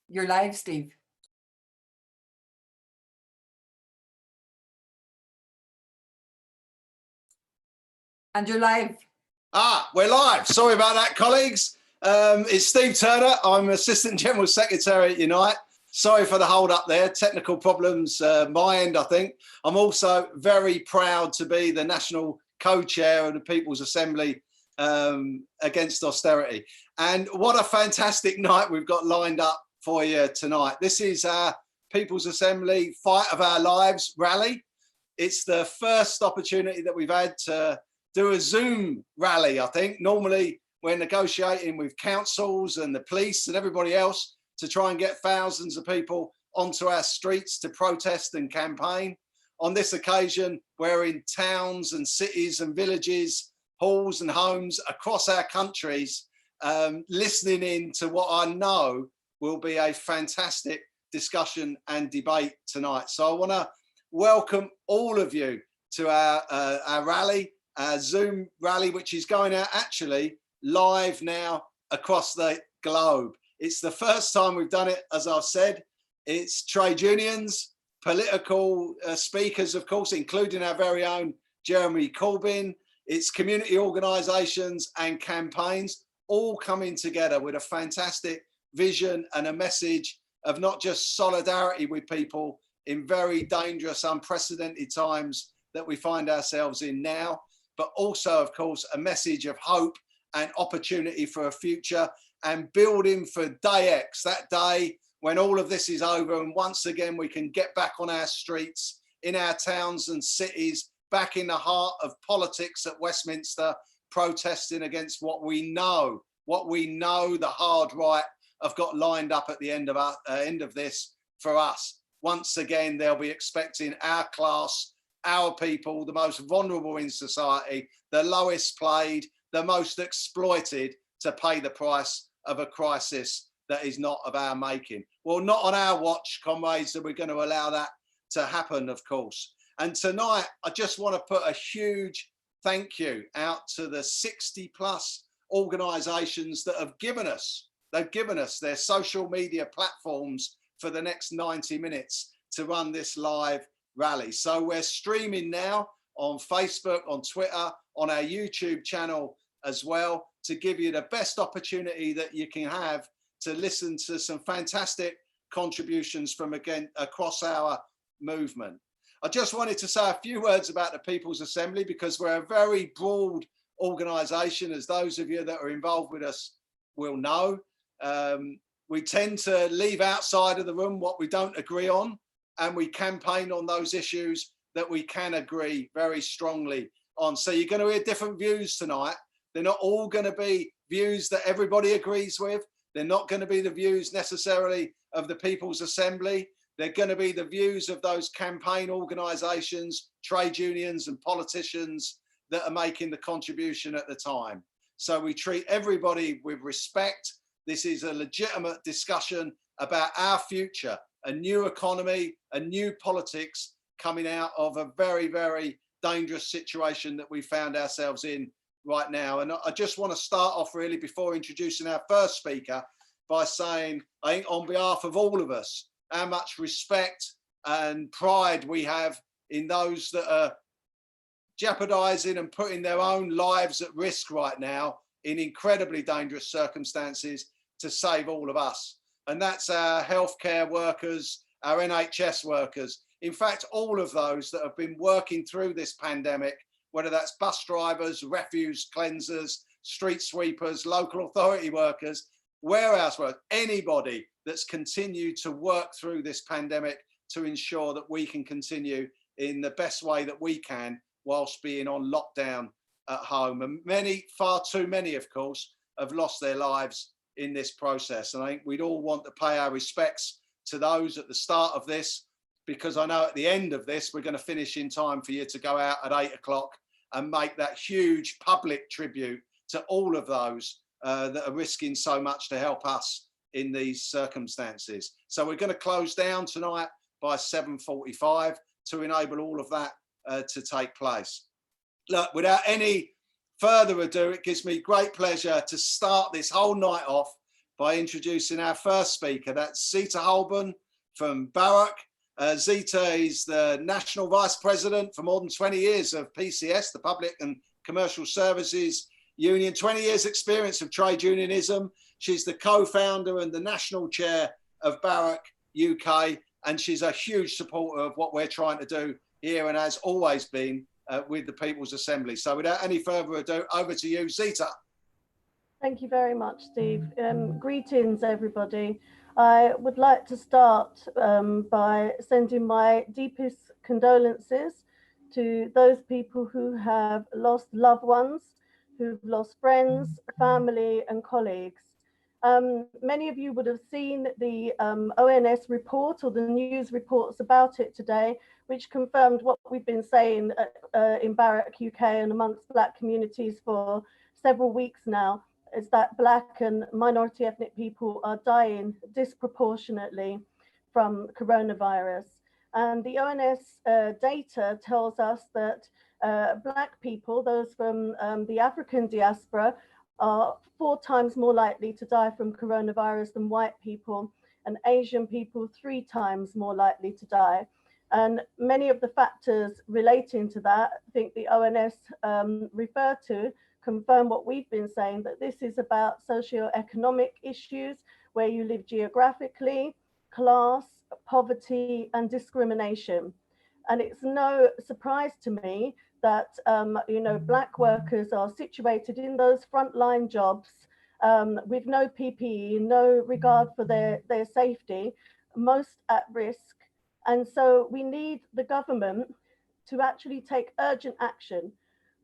You're live, Steve. And you're live. We're live. Sorry about that, colleagues. It's Steve Turner. I'm Assistant General Secretary at Unite. Sorry for the hold up there. Technical problems, my end, I think. I'm also very proud to be the National Co-Chair of the People's Assembly against austerity. And what a fantastic night we've got lined up for you tonight. This is our People's Assembly Fight of Our Lives rally. It's the first opportunity that we've had to do a Zoom rally, I think. Normally we're negotiating with councils and the police and everybody else to try and get thousands of people onto our streets to protest and campaign. On this occasion, we're in towns and cities and villages, halls and homes across our countries, listening in to what I know will be a fantastic discussion and debate tonight. So I want to welcome all of you to our rally, our Zoom rally, which is going out actually live now across the globe. It's the first time we've done it, as I've said. It's trade unions, political speakers, of course, including our very own Jeremy Corbyn. It's community organisations and campaigns all coming together with a fantastic vision and a message of not just solidarity with people in very dangerous, unprecedented times that we find ourselves in now, but also, of course, a message of hope and opportunity for a future and building for day X, that day when all of this is over and once again we can get back on our streets, in our towns and cities, back in the heart of politics at Westminster, protesting against what we know the hard right have got lined up at the end of this for us. Once again, they'll be expecting our class, our people, the most vulnerable in society, the lowest paid, the most exploited, to pay the price of a crisis that is not of our making. Well, not on our watch, comrades, that we're going to allow that to happen, of course. And tonight, I just want to put a huge thank you out to the 60 plus organisations that have given us their social media platforms for the next 90 minutes to run this live rally. So we're streaming now on Facebook, on Twitter, on our YouTube channel as well, to give you the best opportunity that you can have to listen to some fantastic contributions from across our movement. I just wanted to say a few words about the People's Assembly because we're a very broad organisation, as those of you that are involved with us will know. We tend to leave outside of the room what we don't agree on, and we campaign on those issues that we can agree very strongly on. So you're going to hear different views tonight. They're not all going to be views that everybody agrees with. They're not going to be the views necessarily of the People's Assembly. They're going to be the views of those campaign organisations, trade unions and politicians that are making the contribution at the time. So we treat everybody with respect. This is a legitimate discussion about our future, a new economy, a new politics coming out of a very, very dangerous situation that we found ourselves in right now. And I just want to start off really before introducing our first speaker by saying, I think on behalf of all of us, how much respect and pride we have in those that are jeopardizing and putting their own lives at risk right now in incredibly dangerous circumstances to save all of us. And that's our healthcare workers, our NHS workers. In fact, all of those that have been working through this pandemic, whether that's bus drivers, refuse cleansers, street sweepers, local authority workers, warehouse workers, anybody that's continued to work through this pandemic to ensure that we can continue in the best way that we can whilst being on lockdown at home. And many, far too many, of course, have lost their lives in this process. And I think we'd all want to pay our respects to those at the start of this, because I know at the end of this, we're going to finish in time for you to go out at 8 o'clock and make that huge public tribute to all of those that are risking so much to help us in these circumstances. So we're going to close down tonight by 7:45 to enable all of that to take place. Look, without any further ado, it gives me great pleasure to start this whole night off by introducing our first speaker. That's Zita Holborn from Barrack. Zita is the National Vice President for more than 20 years of PCS, the Public and Commercial Services Union, 20 years experience of trade unionism. She's the co-founder and the national chair of Barrack UK, and she's a huge supporter of what we're trying to do here and has always been with the People's Assembly. So without any further ado, over to you, Zita. Thank you very much, Steve. Greetings, everybody. I would like to start by sending my deepest condolences to those people who have lost loved ones, who've lost friends, family, and colleagues. Many of you would have seen the ONS report or the news reports about it today, which confirmed what we've been saying in Barrack UK and amongst Black communities for several weeks now, is that Black and minority ethnic people are dying disproportionately from coronavirus. And the ONS data tells us that Black people, those from the African diaspora, are 4 times more likely to die from coronavirus than white people, and Asian people 3 times more likely to die. And many of the factors relating to that, I think the ONS refer to, confirm what we've been saying, that this is about socio-economic issues, where you live geographically, class, poverty, and discrimination. And it's no surprise to me that Black workers are situated in those frontline jobs with no PPE, no regard for their safety, most at risk. And so we need the government to actually take urgent action.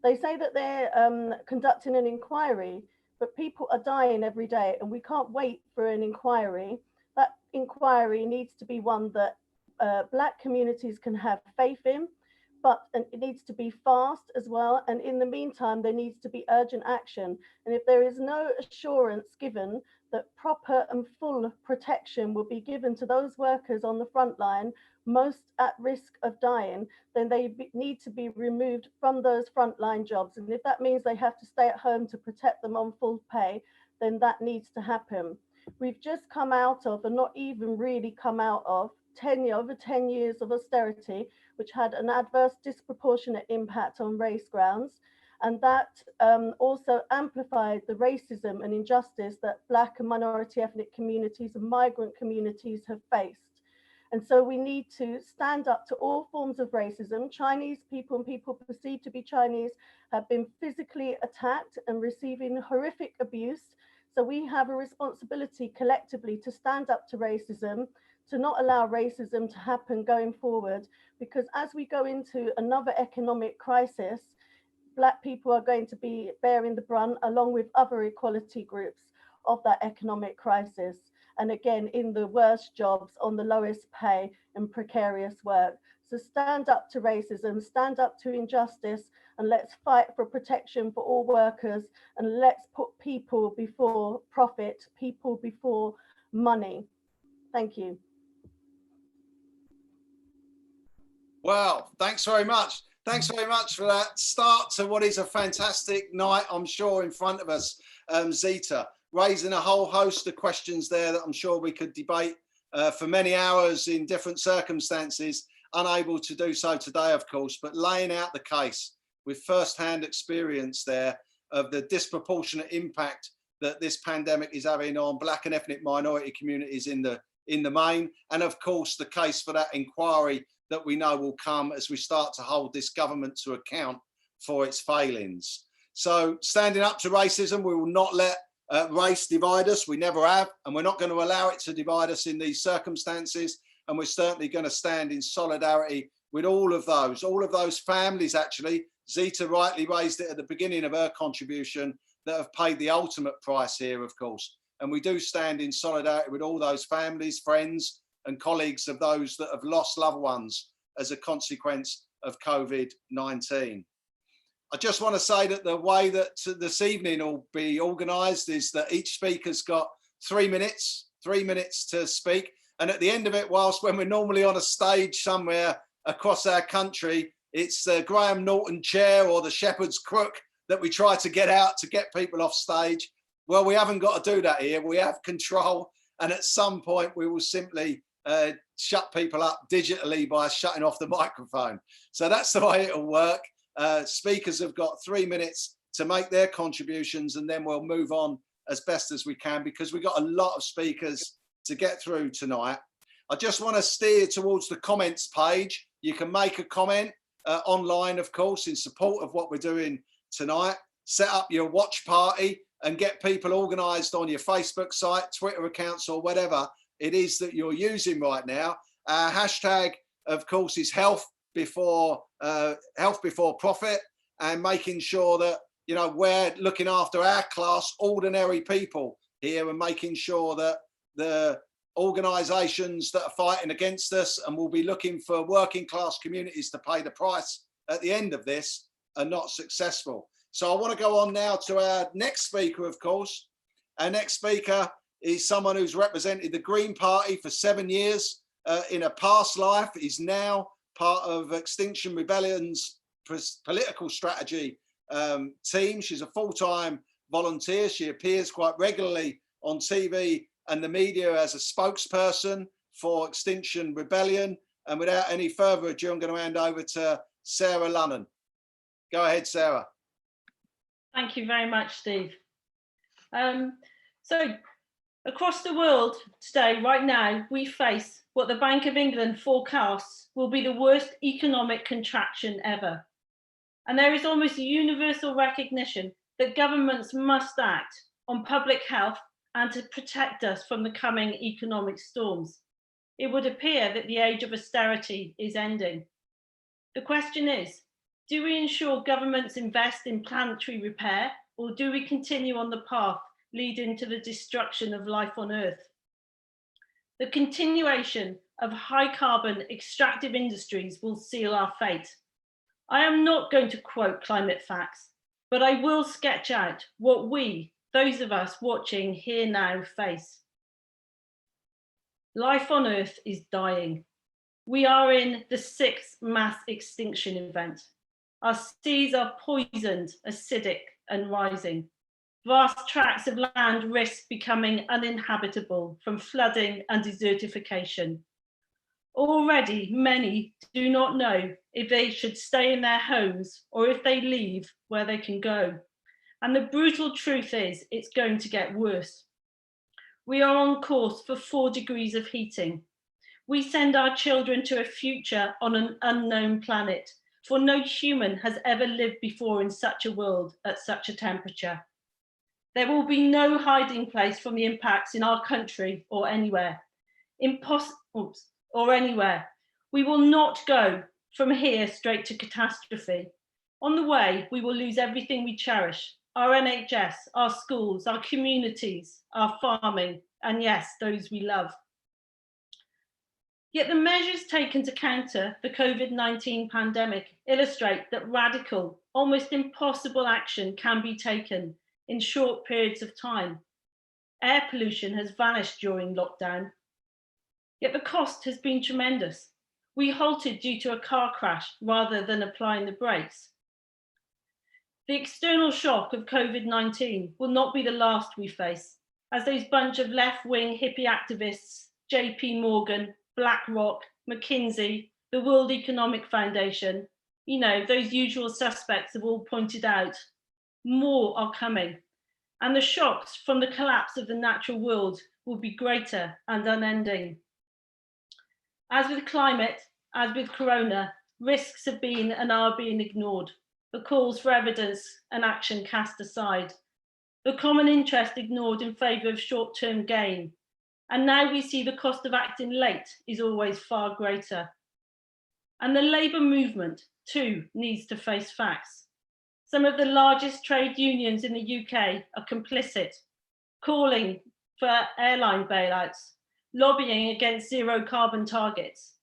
They say that they're conducting an inquiry, but people are dying every day and we can't wait for an inquiry. That inquiry needs to be one that Black communities can have faith in, but it needs to be fast as well. And in the meantime, there needs to be urgent action. And if there is no assurance given that proper and full protection will be given to those workers on the front line, most at risk of dying, then they need to be removed from those frontline jobs. And if that means they have to stay at home to protect them on full pay, then that needs to happen. We've just come out of, and not even really come out of, over 10 years of austerity, which had an adverse disproportionate impact on race grounds. And that also amplified the racism and injustice that Black and minority ethnic communities and migrant communities have faced. And so we need to stand up to all forms of racism. Chinese people and people perceived to be Chinese have been physically attacked and receiving horrific abuse. So we have a responsibility collectively to stand up to racism, to not allow racism to happen going forward, because as we go into another economic crisis, Black people are going to be bearing the brunt along with other equality groups of that economic crisis. And again, in the worst jobs, on the lowest pay and precarious work. So stand up to racism, stand up to injustice, and let's fight for protection for all workers, and let's put people before profit, people before money. Thank you. Wow, thanks very much. Thanks very much for that start to what is a fantastic night, I'm sure, in front of us, Zita, raising a whole host of questions there that I'm sure we could debate for many hours in different circumstances, unable to do so today, of course, but laying out the case with first-hand experience there of the disproportionate impact that this pandemic is having on Black and ethnic minority communities in the main, and of course the case for that inquiry that we know will come as we start to hold this government to account for its failings. So standing up to racism, we will not let race divide us. We never have, and we're not going to allow it to divide us in these circumstances. And we're certainly going to stand in solidarity with all of those families, actually. Zita rightly raised it at the beginning of her contribution, that have paid the ultimate price here, of course. And we do stand in solidarity with all those families, friends, and colleagues of those that have lost loved ones as a consequence of COVID-19. I just want to say that the way that this evening will be organised is that each speaker's got 3 minutes to speak. And at the end of it, whilst when we're normally on a stage somewhere across our country, it's the Graham Norton chair or the shepherd's crook that we try to get out to get people off stage. Well, we haven't got to do that here. We have control. And at some point, we will simply shut people up digitally by shutting off the microphone. So that's the way it'll work. Speakers have got 3 minutes to make their contributions, and then we'll move on as best as we can, because we've got a lot of speakers to get through tonight. I just want to steer towards the comments page. You can make a comment online, of course, in support of what we're doing tonight. Set up your watch party and get people organised on your Facebook site, Twitter accounts, or whatever it is that you're using right now. Our hashtag, of course, is health before profit, and making sure that, you know, we're looking after our class, ordinary people here, and making sure that the organisations that are fighting against us and will be looking for working class communities to pay the price at the end of this are not successful. So I want to go on now to our next speaker, of course. Our next speaker is someone who's represented the Green Party for 7 years in a past life. He's now part of Extinction Rebellion's political strategy team. She's a full-time volunteer. She appears quite regularly on TV and the media as a spokesperson for Extinction Rebellion. And without any further ado, I'm going to hand over to Sarah Lunnan. Go ahead, Sarah. Thank you very much, Steve. So across the world today, right now, we face what the Bank of England forecasts will be the worst economic contraction ever. And there is almost universal recognition that governments must act on public health and to protect us from the coming economic storms. It would appear that the age of austerity is ending. The question is, do we ensure governments invest in planetary repair, or do we continue on the path leading to the destruction of life on Earth? The continuation of high carbon extractive industries will seal our fate. I am not going to quote climate facts, but I will sketch out what we, those of us watching here now, face. Life on Earth is dying. We are in the 6th mass extinction event. Our seas are poisoned, acidic, and rising. Vast tracts of land risk becoming uninhabitable from flooding and desertification. Already, many do not know if they should stay in their homes or if they leave, where they can go. And the brutal truth is, it's going to get worse. We are on course for 4 degrees of heating. We send our children to a future on an unknown planet, for no human has ever lived before in such a world at such a temperature. There will be no hiding place from the impacts in our country or anywhere. Anywhere. We will not go from here straight to catastrophe. On the way, we will lose everything we cherish: our NHS, our schools, our communities, our farming, and yes, those we love. Yet the measures taken to counter the COVID-19 pandemic illustrate that radical, almost impossible action can be taken in short periods of time. Air pollution has vanished during lockdown. Yet the cost has been tremendous. We halted due to a car crash rather than applying the brakes. The external shock of COVID-19 will not be the last we face, as those bunch of left-wing hippie activists, JP Morgan, BlackRock, McKinsey, the World Economic Foundation, you know, those usual suspects have all pointed out, more are coming. And the shocks from the collapse of the natural world will be greater and unending. As with climate, as with corona, risks have been and are being ignored. The calls for evidence and action cast aside. The common interest ignored in favour of short-term gain. And now we see the cost of acting late is always far greater. And the labour movement, too, needs to face facts. Some of the largest trade unions in the UK are complicit, calling for airline bailouts, lobbying against zero carbon targets.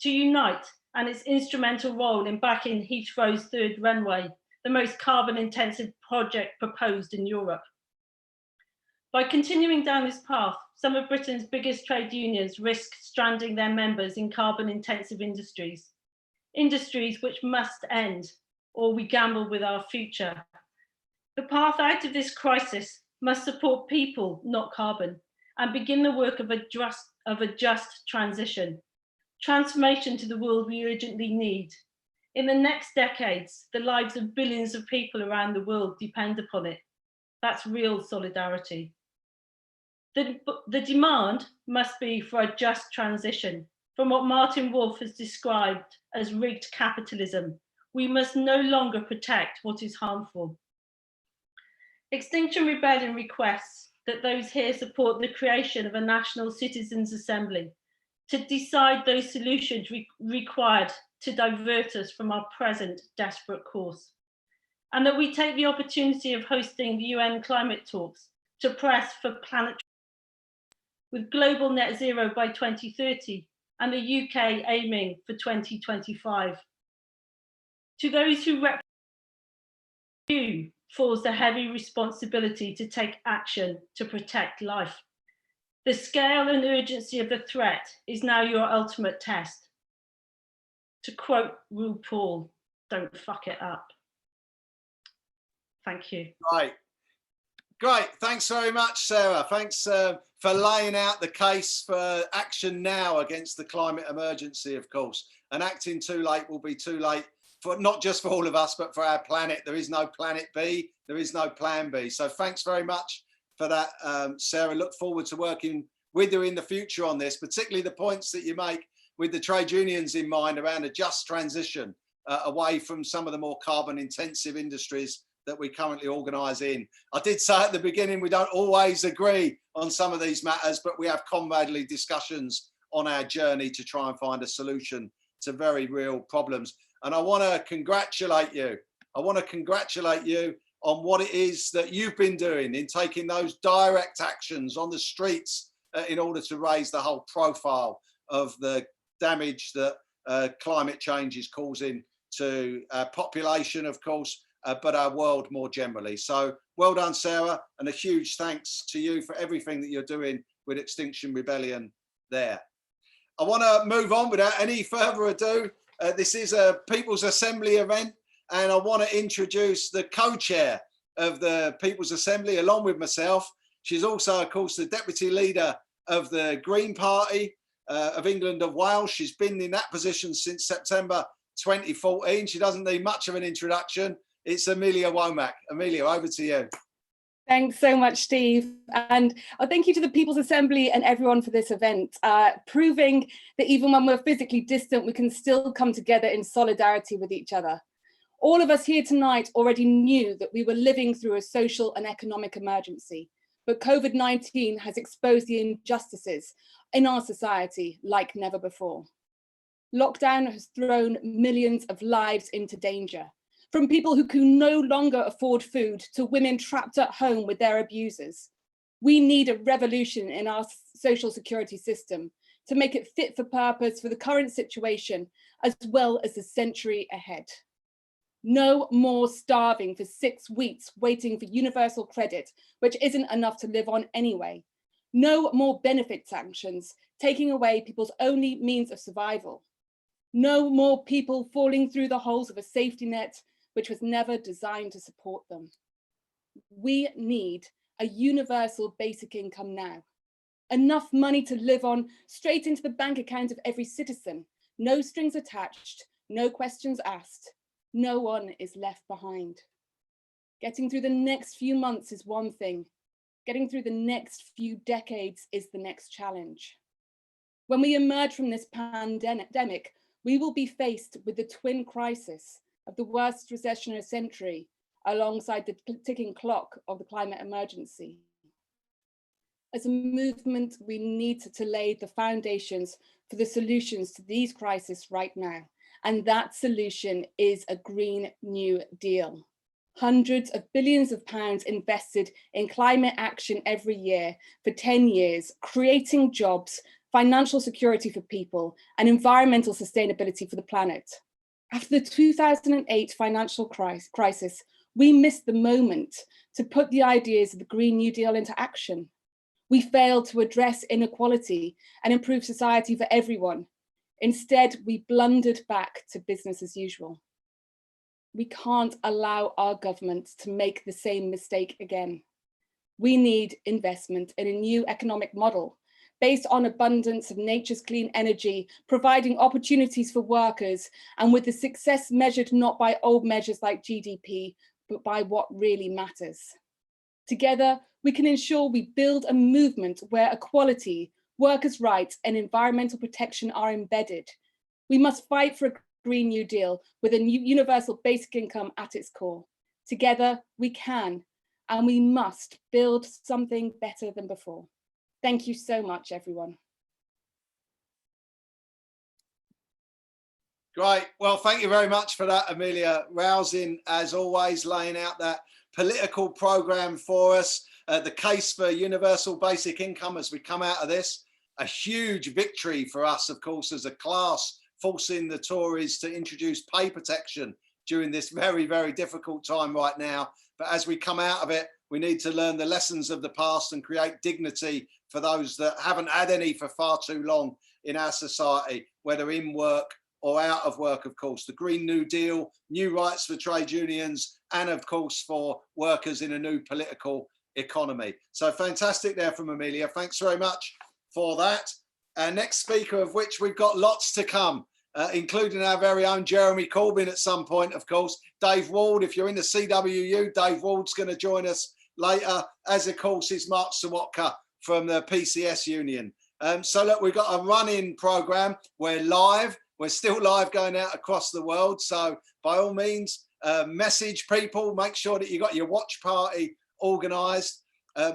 To Unite and its instrumental role in backing Heathrow's 3rd runway, the most carbon intensive project proposed in Europe. By continuing down this path, some of Britain's biggest trade unions risk stranding their members in carbon-intensive industries which must end, or we gamble with our future. The path out of this crisis must support people, not carbon, and begin the work of a just transition, transformation to the world we urgently need. In the next decades, the lives of billions of people around the world depend upon it. That's real solidarity. The demand must be for a just transition from what Martin Wolf has described as rigged capitalism. We must no longer protect what is harmful. Extinction Rebellion requests that those here support the creation of a National Citizens' Assembly to decide those solutions required to divert us from our present desperate course, and that we take the opportunity of hosting the UN climate talks to press for planetary with global net zero by 2030 and the UK aiming for 2025. To those who represent you falls the heavy responsibility to take action to protect life. The scale and urgency of the threat is now your ultimate test. To quote RuPaul, don't fuck it up. Thank you. Right. Great. Thanks very much, Sarah. Thanks for laying out the case for action now against the climate emergency, of course. And acting too late will be too late for not just for all of us, but for our planet. There is no planet B. There is no plan B. So thanks very much for that, Sarah. Look forward to working with you in the future on this, particularly the points that you make with the trade unions in mind around a just transition away from some of the more carbon intensive industries that we currently organise in. I did say at the beginning, we don't always agree on some of these matters, but we have comradely discussions on our journey to try and find a solution to very real problems. And I want to congratulate you. I want to congratulate you on what it is that you've been doing in taking those direct actions on the streets in order to raise the whole profile of the damage that climate change is causing to our population, of course, but our world more generally. So well done, Sarah, and a huge thanks to you for everything that you're doing with Extinction Rebellion there. I want to move on without any further ado. This is a People's Assembly event, and I want to introduce the co-chair of the People's Assembly along with myself. She's also, of course, the deputy leader of the Green Party of England and Wales. She's been in that position since September 2014. She doesn't need much of an introduction. It's Amelia Womack. Amelia, over to you. Thanks so much, Steve. And thank you to the People's Assembly and everyone for this event, proving that even when we're physically distant, we can still come together in solidarity with each other. All of us here tonight already knew that we were living through a social and economic emergency, but COVID-19 has exposed the injustices in our society like never before. Lockdown has thrown millions of lives into danger, from people who can no longer afford food to women trapped at home with their abusers. We need a revolution in our social security system to make it fit for purpose for the current situation, as well as the century ahead. No more starving for 6 weeks waiting for universal credit, which isn't enough to live on anyway. No more benefit sanctions, taking away people's only means of survival. No more people falling through the holes of a safety net, which was never designed to support them. We need a universal basic income now. Enough money to live on straight into the bank account of every citizen. No strings attached, no questions asked. No one is left behind. Getting through the next few months is one thing. Getting through the next few decades is the next challenge. When we emerge from this pandemic, we will be faced with the twin crisis of the worst recession of a century, alongside the ticking clock of the climate emergency. As a movement, we need to lay the foundations for the solutions to these crises right now. And that solution is a Green New Deal. Hundreds of billions of pounds invested in climate action every year for 10 years, creating jobs, financial security for people, and environmental sustainability for the planet. After the 2008 financial crisis, we missed the moment to put the ideas of the Green New Deal into action. We failed to address inequality and improve society for everyone. Instead, we blundered back to business as usual. We can't allow our government to make the same mistake again. We need investment in a new economic model based on abundance of nature's clean energy, providing opportunities for workers, and with the success measured not by old measures like GDP, but by what really matters. Together, we can ensure we build a movement where equality, workers' rights, and environmental protection are embedded. We must fight for a Green New Deal with a new universal basic income at its core. Together, we can, and we must build something better than before. Thank you so much, everyone. Great. Well, thank you very much for that, Amelia. Rousing, as always, laying out that political programme for us. The case for universal basic income as we come out of this. A huge victory for us, of course, as a class, forcing the Tories to introduce pay protection during this very, very difficult time right now. But as we come out of it, we need to learn the lessons of the past and create dignity for those that haven't had any for far too long in our society, whether in work or out of work, of course. The Green New Deal, new rights for trade unions, and of course for workers in a new political economy. So fantastic there from Amelia. Thanks very much for that. Our next speaker, of which we've got lots to come, including our very own Jeremy Corbyn at some point, of course. Dave Ward, if you're in the CWU, Dave Ward's going to join us later, as of course is Mark Sawatka from the PCS Union. So look, we've got a run-in programme. We're live. We're still live going out across the world. So by all means, message people, make sure that you got your watch party organised.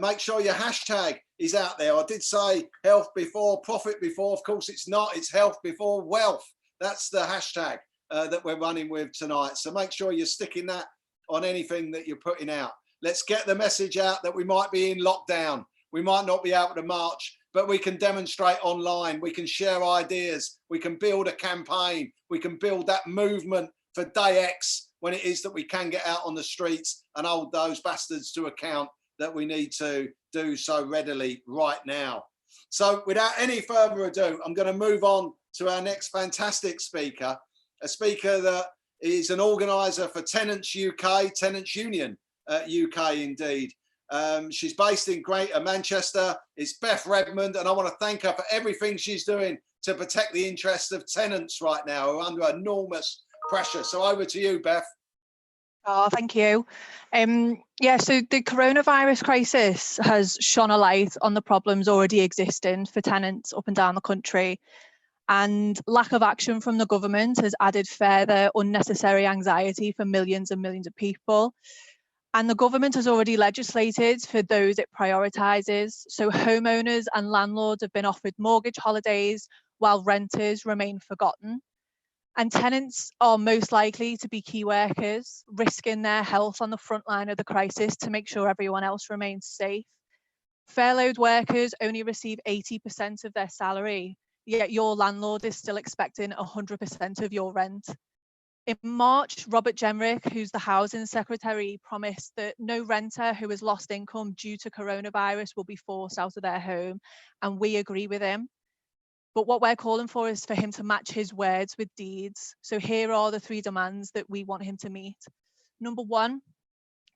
Make sure your hashtag is out there. I did say health before, profit before. Of course, it's not. It's health before wealth. That's the hashtag that we're running with tonight. So make sure you're sticking that on anything that you're putting out. Let's get the message out that we might be in lockdown. We might not be able to march, but we can demonstrate online. We can share ideas. We can build a campaign. We can build that movement for day X when it is that we can get out on the streets and hold those bastards to account that we need to do so readily right now. So without any further ado, I'm going to move on to our next fantastic speaker, a speaker that is an organiser for Tenants UK, Tenants Union UK indeed. She's based in Greater Manchester. It's Beth Redmond, and I want to thank her for everything she's doing to protect the interests of tenants right now who are under enormous pressure. So over to you, Beth. Oh, thank you. Yeah, so the coronavirus crisis has shone a light on the problems already existing for tenants up and down the country, and lack of action from the government has added further unnecessary anxiety for millions and millions of people. And the government has already legislated for those it prioritises. So homeowners and landlords have been offered mortgage holidays while renters remain forgotten. And tenants are most likely to be key workers, risking their health on the front line of the crisis to make sure everyone else remains safe. Furloughed workers only receive 80% of their salary, yet your landlord is still expecting 100% of your rent. In March, Robert Jenrick, who's the Housing Secretary, promised that no renter who has lost income due to coronavirus will be forced out of their home, and we agree with him. But what we're calling for is for him to match his words with deeds. So here are the 3 demands that we want him to meet. Number 1,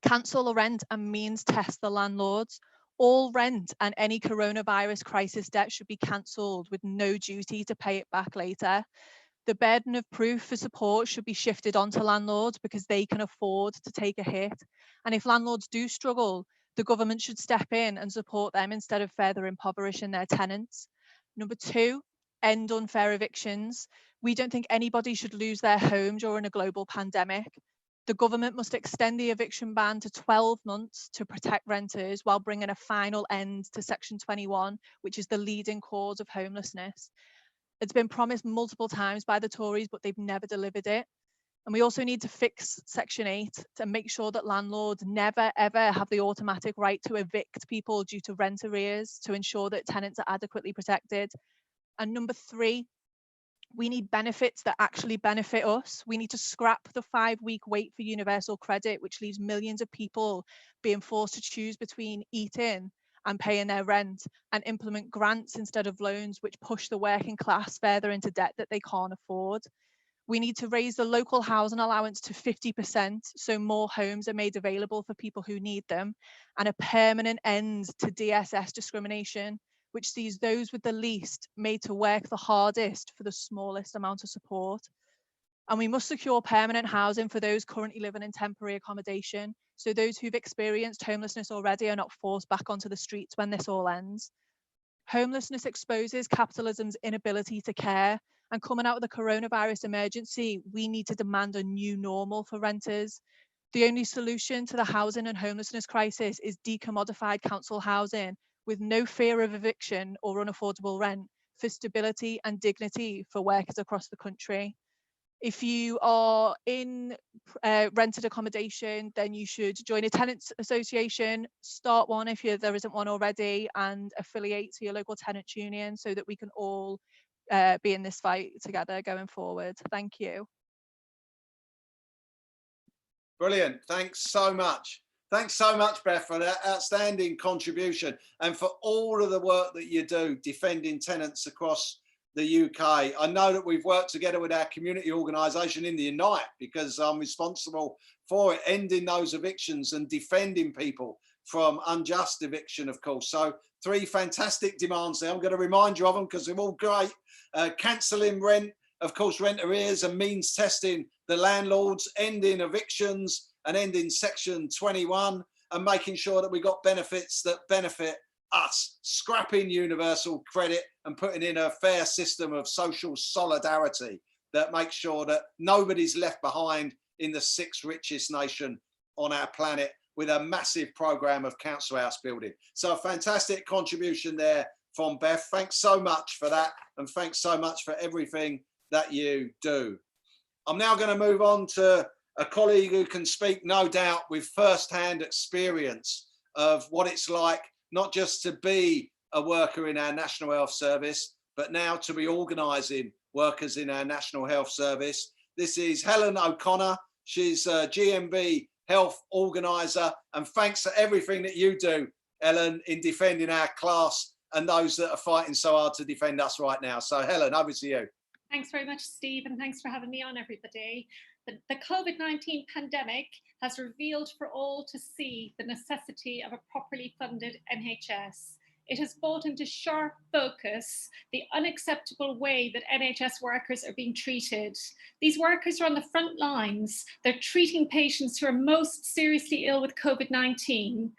cancel the rent and means test the landlords. All rent and any coronavirus crisis debt should be cancelled with no duty to pay it back later. The burden of proof for support should be shifted onto landlords because they can afford to take a hit. And if landlords do struggle, the government should step in and support them instead of further impoverishing their tenants. Number 2, end unfair evictions. We don't think anybody should lose their home during a global pandemic. The government must extend the eviction ban to 12 months to protect renters while bringing a final end to Section 21, which is the leading cause of homelessness. It's been promised multiple times by the Tories, but they've never delivered it. And we also need to fix Section 8 to make sure that landlords never, ever have the automatic right to evict people due to rent arrears to ensure that tenants are adequately protected. And number 3, we need benefits that actually benefit us. We need to scrap the 5-week wait for universal credit, which leaves millions of people being forced to choose between eating and paying their rent, and implement grants instead of loans, which push the working class further into debt that they can't afford. We need to raise the local housing allowance to 50%, so more homes are made available for people who need them, and a permanent end to DSS discrimination, which sees those with the least made to work the hardest for the smallest amount of support. And we must secure permanent housing for those currently living in temporary accommodation, so those who've experienced homelessness already are not forced back onto the streets when this all ends. Homelessness exposes capitalism's inability to care, and coming out of the coronavirus emergency, we need to demand a new normal for renters. The only solution to the housing and homelessness crisis is decommodified council housing with no fear of eviction or unaffordable rent, for stability and dignity for workers across the country. If you are in rented accommodation, then you should join a tenants association, start one if there isn't one already, and affiliate to your local tenants union so that we can all be in this fight together going forward. Thank you. Brilliant. Thanks so much. Thanks so much, Beth, for that outstanding contribution and for all of the work that you do defending tenants across the UK. I know that we've worked together with our community organisation in the Unite, because I'm responsible for it, ending those evictions and defending people from unjust eviction, of course. So 3 fantastic demands there. I'm going to remind you of them because they're all great. Cancelling rent, of course, rent arrears and means testing the landlords, ending evictions and ending Section 21, and making sure that we got benefits that benefit us, scrapping universal credit and putting in a fair system of social solidarity that makes sure that nobody's left behind in the 6th richest nation on our planet, with a massive program of council house building. So a fantastic contribution there from Beth. Thanks so much for that, and thanks so much for everything that you do. I'm now going to move on to a colleague who can speak, no doubt, with first-hand experience of what it's like not just to be a worker in our National Health Service, but now to be organising workers in our National Health Service. This is Helen O'Connor. She's a GMB Health Organiser, and thanks for everything that you do, Helen, in defending our class and those that are fighting so hard to defend us right now. So Helen, over to you. Thanks very much, Steve, and thanks for having me on, everybody. The COVID-19 pandemic has revealed for all to see the necessity of a properly funded NHS. It has brought into sharp focus the unacceptable way that NHS workers are being treated. These workers are on the front lines. They're treating patients who are most seriously ill with COVID-19.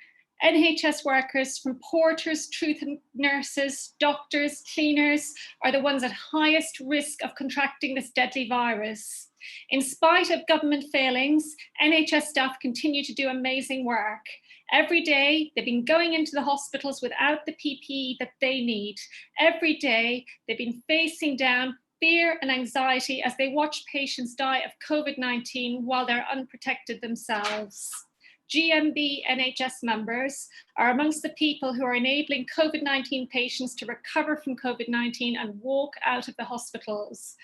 NHS workers, from porters through to nurses, doctors, cleaners, are the ones at highest risk of contracting this deadly virus. In spite of government failings, NHS staff continue to do amazing work. Every day, they've been going into the hospitals without the PPE that they need. Every day, they've been facing down fear and anxiety as they watch patients die of COVID-19 while they're unprotected themselves. GMB NHS members are amongst the people who are enabling COVID-19 patients to recover from COVID-19 and walk out of the hospitals.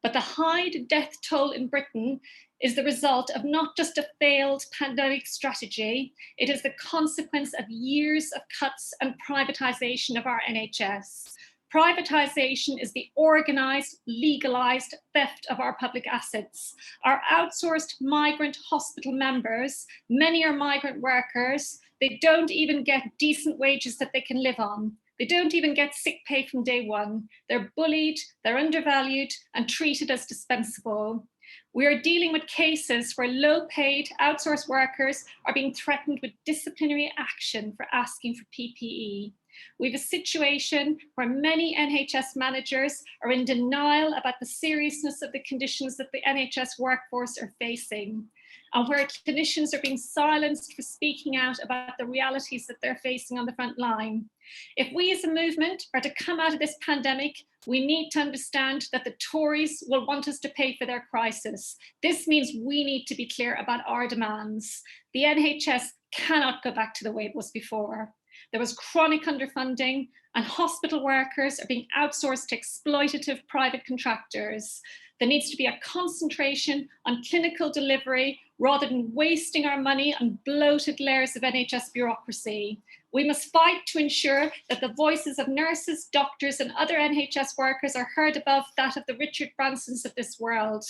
But the high death toll in Britain is the result of not just a failed pandemic strategy, it is the consequence of years of cuts and privatisation of our NHS. Privatisation is the organised, legalised theft of our public assets. Our outsourced migrant hospital members, many are migrant workers, they don't even get decent wages that they can live on. They don't even get sick pay from day one. They're bullied, they're undervalued and treated as dispensable. We are dealing with cases where low-paid outsourced workers are being threatened with disciplinary action for asking for PPE. We have a situation where many NHS managers are in denial about the seriousness of the conditions that the NHS workforce are facing, and where clinicians are being silenced for speaking out about the realities that they're facing on the front line. If we as a movement are to come out of this pandemic, we need to understand that the Tories will want us to pay for their crisis. This means we need to be clear about our demands. The NHS cannot go back to the way it was before. There was chronic underfunding, and hospital workers are being outsourced to exploitative private contractors. There needs to be a concentration on clinical delivery rather than wasting our money on bloated layers of NHS bureaucracy. We must fight to ensure that the voices of nurses, doctors, and other NHS workers are heard above that of the Richard Bransons of this world.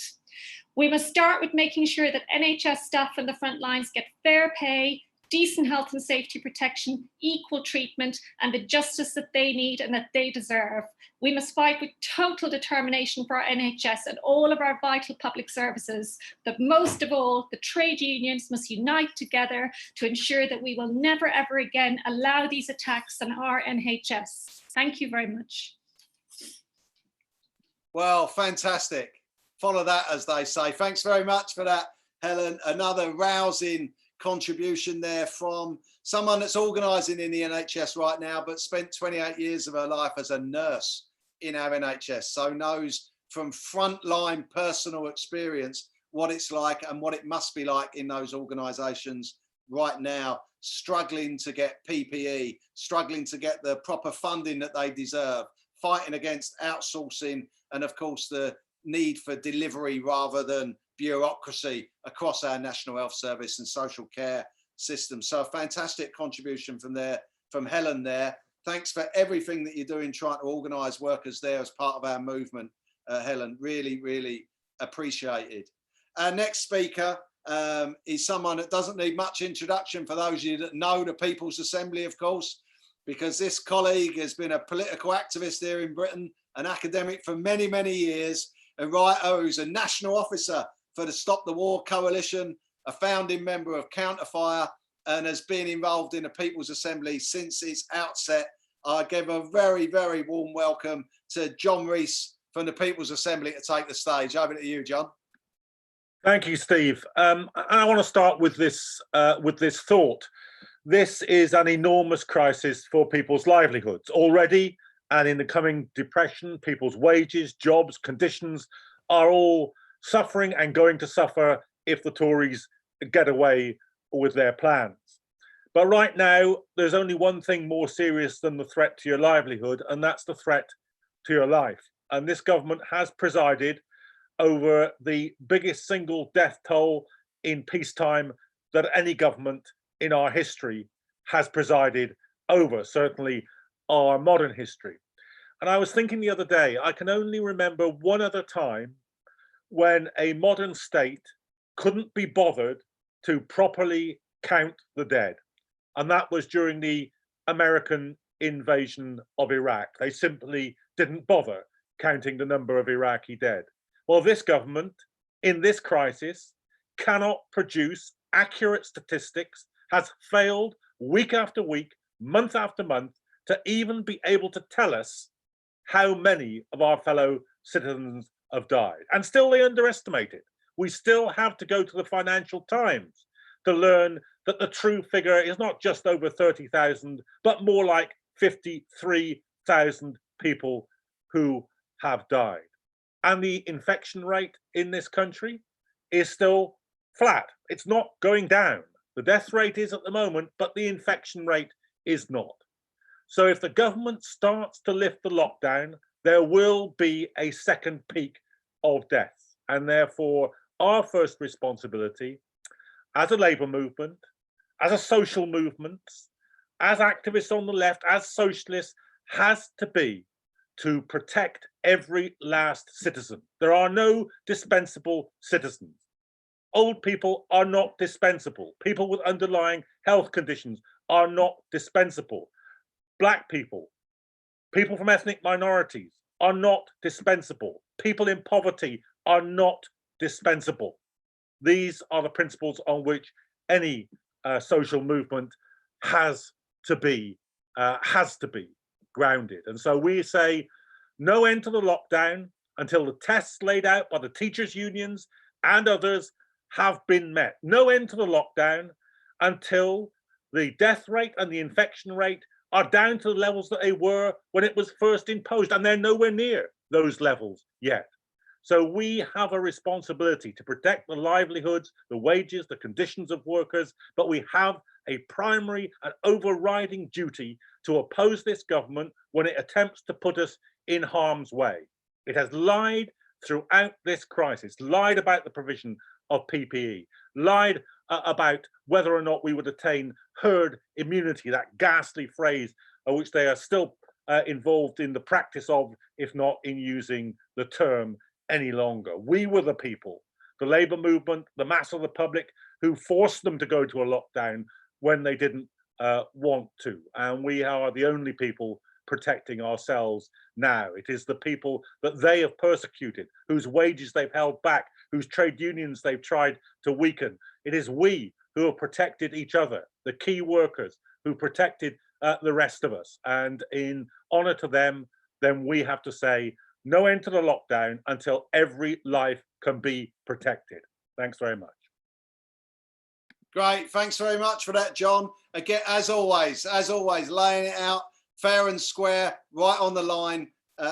We must start with making sure that NHS staff on the front lines get fair pay, decent health and safety protection, equal treatment, and the justice that they need and that they deserve. We must fight with total determination for our NHS and all of our vital public services. But most of all, the trade unions must unite together to ensure that we will never, ever again allow these attacks on our NHS. Thank you very much. Well, fantastic. Follow that, as they say. Thanks very much for that, Helen. Another rousing contribution there from someone that's organising in the NHS right now, but spent 28 years of her life as a nurse in our NHS, so knows from frontline personal experience what it's like and what it must be like in those organisations right now, struggling to get PPE, struggling to get the proper funding that they deserve, fighting against outsourcing, and of course the need for delivery rather than bureaucracy across our National Health Service and social care system. So a fantastic contribution from Helen there. Thanks for everything that you're doing trying to organise workers there as part of our movement, Helen. Really, really appreciated. Our next speaker is someone that doesn't need much introduction for those of you that know the People's Assembly, of course, because this colleague has been a political activist here in Britain, an academic for many, many years, a writer who's a national officer for the Stop the War Coalition, a founding member of Counterfire, and has been involved in the People's Assembly since its outset. I give a very, very warm welcome to John Rees from the People's Assembly to take the stage. Over to you, John. Thank you, Steve. I want to start with this thought. This is an enormous crisis for people's livelihoods already, and in the coming depression, people's wages, jobs, conditions are all suffering and going to suffer if the Tories get away with their plans. But right now, there's only one thing more serious than the threat to your livelihood, and that's the threat to your life. And this government has presided over the biggest single death toll in peacetime that any government in our history has presided over, certainly our modern history. And I was thinking the other day, I can only remember one other time when a modern state couldn't be bothered to properly count the dead. And that was during the American invasion of Iraq. They simply didn't bother counting the number of Iraqi dead. Well, this government in this crisis cannot produce accurate statistics, has failed week after week, month after month, to even be able to tell us how many of our fellow citizens have died. And still they underestimate it. We still have to go to the Financial Times to learn that the true figure is not just over 30,000, but more like 53,000 people who have died. And the infection rate in this country is still flat. It's not going down. The death rate is at the moment, but the infection rate is not. So if the government starts to lift the lockdown, there will be a second peak of deaths. And therefore, our first responsibility as a labour movement, as a social movement, as activists on the left, as socialists, has to be to protect every last citizen. There are no dispensable citizens. Old people are not dispensable. People with underlying health conditions are not dispensable. Black people, people from ethnic minorities are not dispensable. People in poverty are not dispensable. These are the principles on which any social movement has to be grounded. And so we say no end to the lockdown until the tests laid out by the teachers' unions and others have been met. No end to the lockdown until the death rate and the infection rate are down to the levels that they were when it was first imposed, and they're nowhere near those levels yet. So we have a responsibility to protect the livelihoods, the wages, the conditions of workers, but we have a primary and overriding duty to oppose this government when it attempts to put us in harm's way. It has lied throughout this crisis, lied about the provision of PPE, lied about whether or not we would attain herd immunity, that ghastly phrase which they are still involved in the practice of, if not in using the term any longer. We were the people, the labour movement, the mass of the public, who forced them to go to a lockdown when they didn't want to. And we are the only people protecting ourselves now. It is the people that they have persecuted, whose wages they've held back, whose trade unions they've tried to weaken. It is we who have protected each other, the key workers who protected the rest of us. And in honour to them, then we have to say no end to the lockdown until every life can be protected. Thanks very much. Great, thanks very much for that, John. Again, as always, laying it out fair and square, right on the line,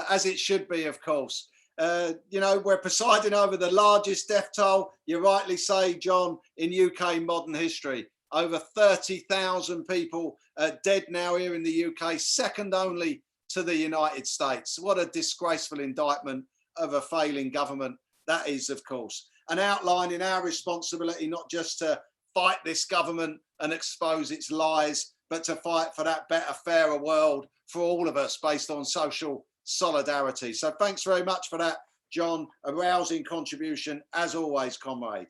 as it should be, of course. You know, we're presiding over the largest death toll, you rightly say, John, in UK modern history. Over 30,000 people dead now here in the UK, second only to the United States. What a disgraceful indictment of a failing government that is, of course. And outlining our responsibility, not just to fight this government and expose its lies, but to fight for that better, fairer world for all of us based on social solidarity. So thanks very much for that, John. A rousing contribution, as always, comrade.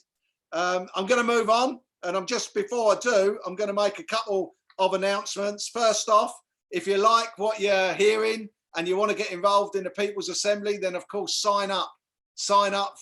I'm going to move on. And before I do, I'm going to make a couple of announcements. First off, if you like what you're hearing and you want to get involved in the People's Assembly, then of course sign up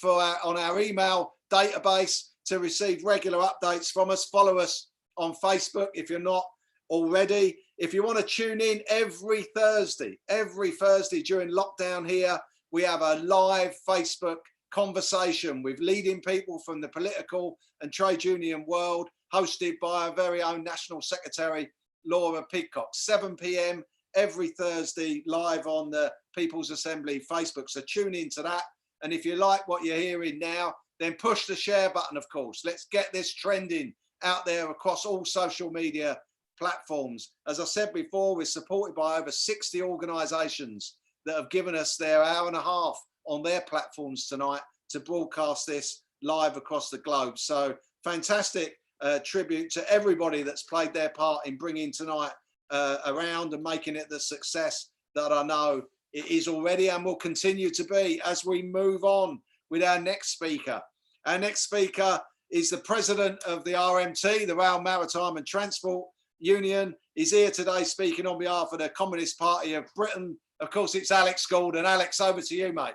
on our email database to receive regular updates from us. Follow us on Facebook if you're not already. If you want to tune in every Thursday during lockdown here, we have a live Facebook conversation with leading people from the political and trade union world, hosted by our very own National Secretary, Laura Peacock, 7 p.m. every Thursday, live on the People's Assembly Facebook. So tune into that. And if you like what you're hearing now, then push the share button, of course. Let's get this trending out there across all social media platforms. As I said before, we're supported by over 60 organisations that have given us their hour and a half on their platforms tonight to broadcast this live across the globe. So fantastic tribute to everybody that's played their part in bringing tonight around and making it the success that I know it is already and will continue to be as we move on with our next speaker. Our next speaker is the president of the RMT, the Rail, Maritime and Transport Union. He's here today speaking on behalf of the Communist Party of Britain. Of course, it's Alex Gordon. Alex, over to you, mate.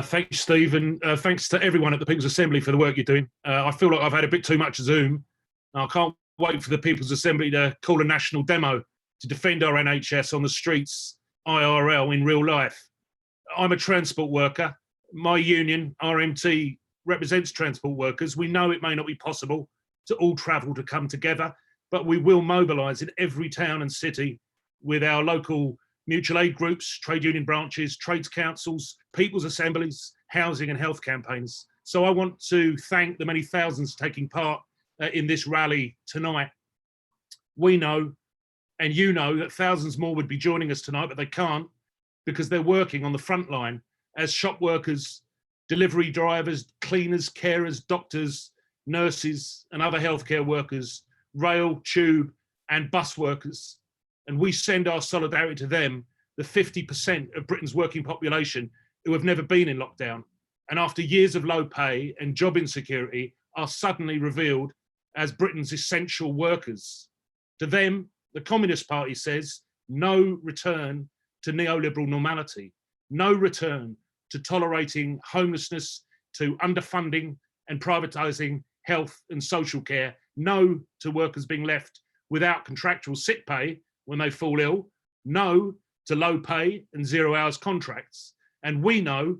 Thanks, Steve, and thanks to everyone at the People's Assembly for the work you're doing. I feel like I've had a bit too much Zoom. I can't wait for the People's Assembly to call a national demo to defend our NHS on the streets, IRL, in real life. I'm a transport worker. My union, RMT, represents transport workers. We know it may not be possible to all travel to come together, but we will mobilise in every town and city with our local mutual aid groups, trade union branches, trades councils, people's assemblies, housing and health campaigns. So I want to thank the many thousands taking part in this rally tonight. We know, and you know, that thousands more would be joining us tonight, but they can't because they're working on the front line as shop workers, delivery drivers, cleaners, carers, doctors, nurses and other healthcare workers, rail, tube and bus workers. And we send our solidarity to them, the 50% of Britain's working population who have never been in lockdown, and after years of low pay and job insecurity are suddenly revealed as Britain's essential workers. To them, the Communist Party says no return to neoliberal normality, no return to tolerating homelessness, to underfunding and privatising health and social care, no to workers being left without contractual sick pay when they fall ill, no to low pay and 0 hours contracts. And we know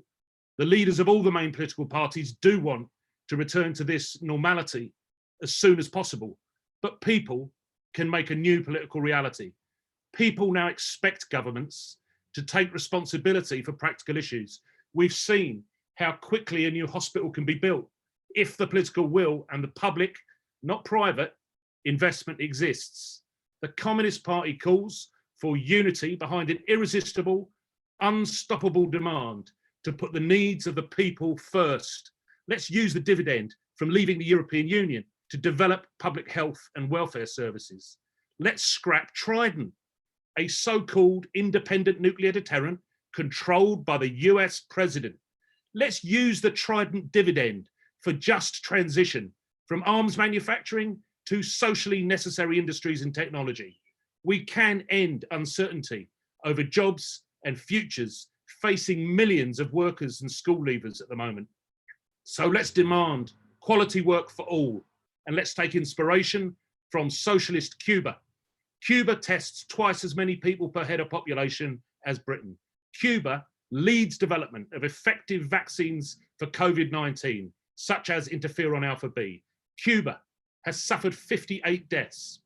the leaders of all the main political parties do want to return to this normality as soon as possible. But people can make a new political reality. People now expect governments to take responsibility for practical issues. We've seen how quickly a new hospital can be built if the political will and the public, not private, investment exists. The Communist Party calls for unity behind an irresistible, unstoppable demand to put the needs of the people first. Let's use the dividend from leaving the European Union to develop public health and welfare services. Let's scrap Trident, a so-called independent nuclear deterrent controlled by the US president. Let's use the Trident dividend for just transition from arms manufacturing to socially necessary industries and technology. We can end uncertainty over jobs and futures facing millions of workers and school leavers at the moment. So let's demand quality work for all, and let's take inspiration from socialist Cuba. Cuba tests twice as many people per head of population as Britain. Cuba leads development of effective vaccines for COVID-19, such as interferon alpha B. Cuba has suffered 58 deaths.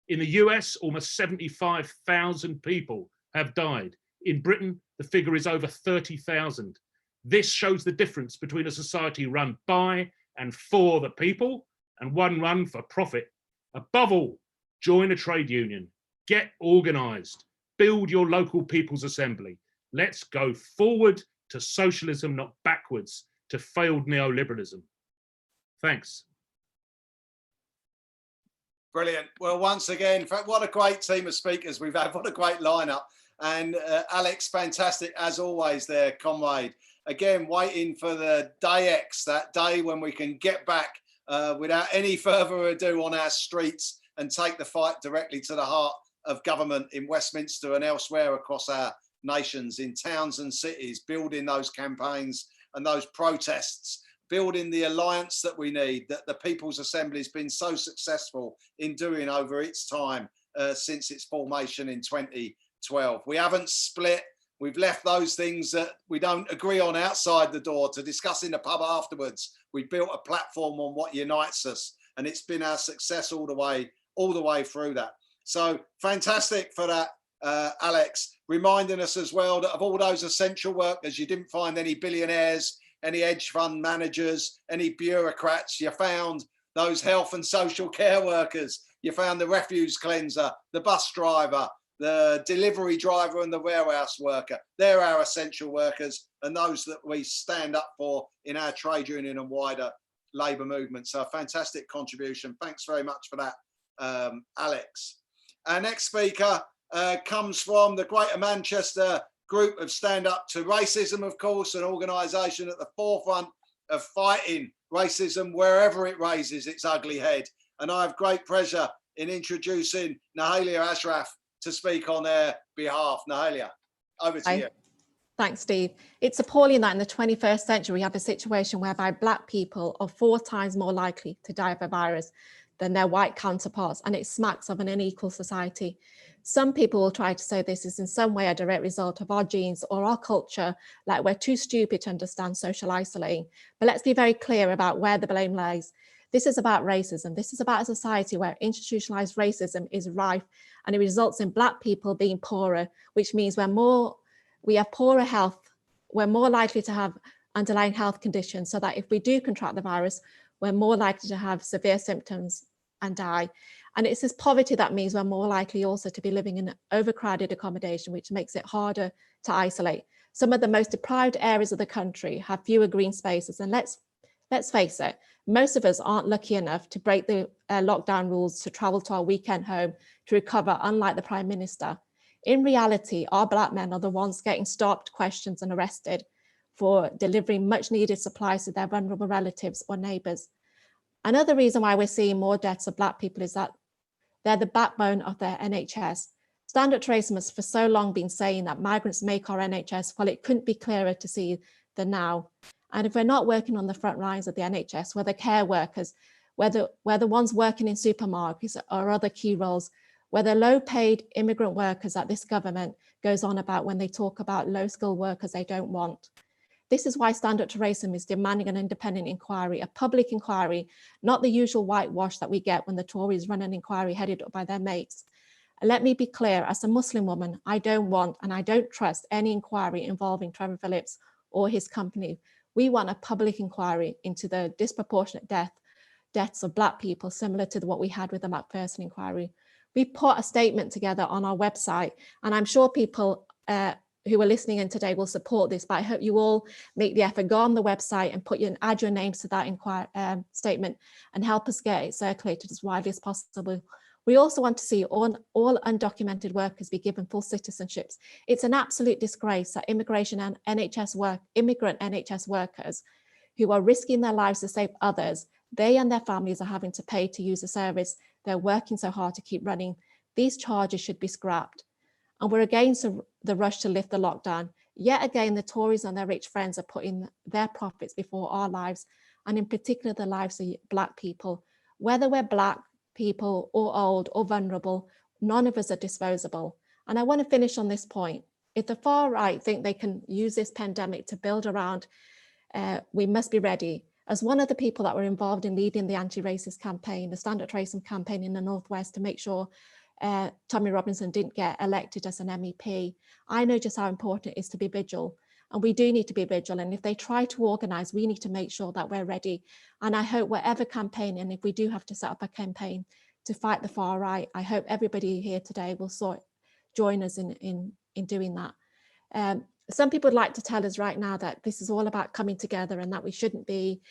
In the US, almost 75,000 people have died. In Britain, the figure is over 30,000. This shows the difference between a society run by and for the people and one run for profit. Above all, join a trade union, get organised, build your local people's assembly. Let's go forward to socialism, not backwards to failed neoliberalism. Thanks. Brilliant. Well, once again, in fact, what a great team of speakers we've had. What a great lineup. And Alex, fantastic as always there, comrade. Again, waiting for the day X, that day when we can get back without any further ado on our streets and take the fight directly to the heart of government in Westminster and elsewhere across our nations, in towns and cities, building those campaigns and those protests, building the alliance that we need, that the People's Assembly has been so successful in doing over its time since its formation in 2012. We haven't split. We've left those things that we don't agree on outside the door to discuss in the pub afterwards. We built a platform on what unites us, and it's been our success all the way through that. So fantastic for that, Alex, reminding us as well that of all those essential workers, you didn't find any billionaires, any hedge fund managers, any bureaucrats. You found those health and social care workers. You found the refuse cleanser, the bus driver, the delivery driver and the warehouse worker. They're our essential workers and those that we stand up for in our trade union and wider labour movement. So a fantastic contribution. Thanks very much for that, Alex. Our next speaker comes from the Greater Manchester group of Stand Up to Racism, of course, an organisation at the forefront of fighting racism wherever it raises its ugly head. And I have great pleasure in introducing Nahalia Ashraf to speak on their behalf. Nahalia, over to you. Thanks, Steve. It's appalling that in the 21st century, we have a situation whereby Black people are 4 times more likely to die of a virus than their white counterparts, and it smacks of an unequal society. Some people will try to say this is in some way a direct result of our genes or our culture, like we're too stupid to understand social isolating. But let's be very clear about where the blame lies. This is about racism. This is about a society where institutionalized racism is rife, and it results in Black people being poorer, which means we have poorer health, we're more likely to have underlying health conditions, so that if we do contract the virus, we're more likely to have severe symptoms and die. And it's this poverty that means we're more likely also to be living in overcrowded accommodation, which makes it harder to isolate. Some of the most deprived areas of the country have fewer green spaces. And let's face it, most of us aren't lucky enough to break the lockdown rules to travel to our weekend home to recover, unlike the Prime Minister. In reality, our Black men are the ones getting stopped, questioned and arrested for delivering much needed supplies to their vulnerable relatives or neighbours. Another reason why we're seeing more deaths of Black people is that they're the backbone of their NHS. Stand Up to Racism has for so long been saying that migrants make our NHS, well, it couldn't be clearer to see than now. And if we're not working on the front lines of the NHS, whether care workers, whether the ones working in supermarkets or other key roles, whether low-paid immigrant workers that this government goes on about when they talk about low-skilled workers they don't want. This is why Stand Up to Racism is demanding an independent inquiry, a public inquiry, not the usual whitewash that we get when the Tories run an inquiry headed up by their mates. And let me be clear, as a Muslim woman, I don't want and I don't trust any inquiry involving Trevor Phillips or his company. We want a public inquiry into the disproportionate deaths of Black people, similar to what we had with the Macpherson inquiry. We put a statement together on our website, and I'm sure people who are listening in today will support this, but I hope you all make the effort, go on the website and add your names to that statement and help us get it circulated as widely as possible. We also want to see all undocumented workers be given full citizenships. It's an absolute disgrace that immigrant NHS workers who are risking their lives to save others, they and their families are having to pay to use a service they're working so hard to keep running. These charges should be scrapped. And we're against the rush to lift the lockdown. Yet again, the Tories and their rich friends are putting their profits before our lives, and in particular the lives of Black people. Whether we're Black people or old or vulnerable, none of us are disposable. And I want to finish on this point. If the far right think they can use this pandemic to build around, we must be ready. As one of the people that were involved in leading the anti-racist campaign, the Stand Up to Racism campaign in the Northwest to make sure Tommy Robinson didn't get elected as an MEP, I know just how important it is to be vigilant. And we do need to be vigilant. If they try to organise, we need to make sure that we're ready. And I hope whatever campaign, and if we do have to set up a campaign to fight the far right, I hope everybody here today will join us in doing that. Some people would like to tell us right now that this is all about coming together and that we shouldn't be,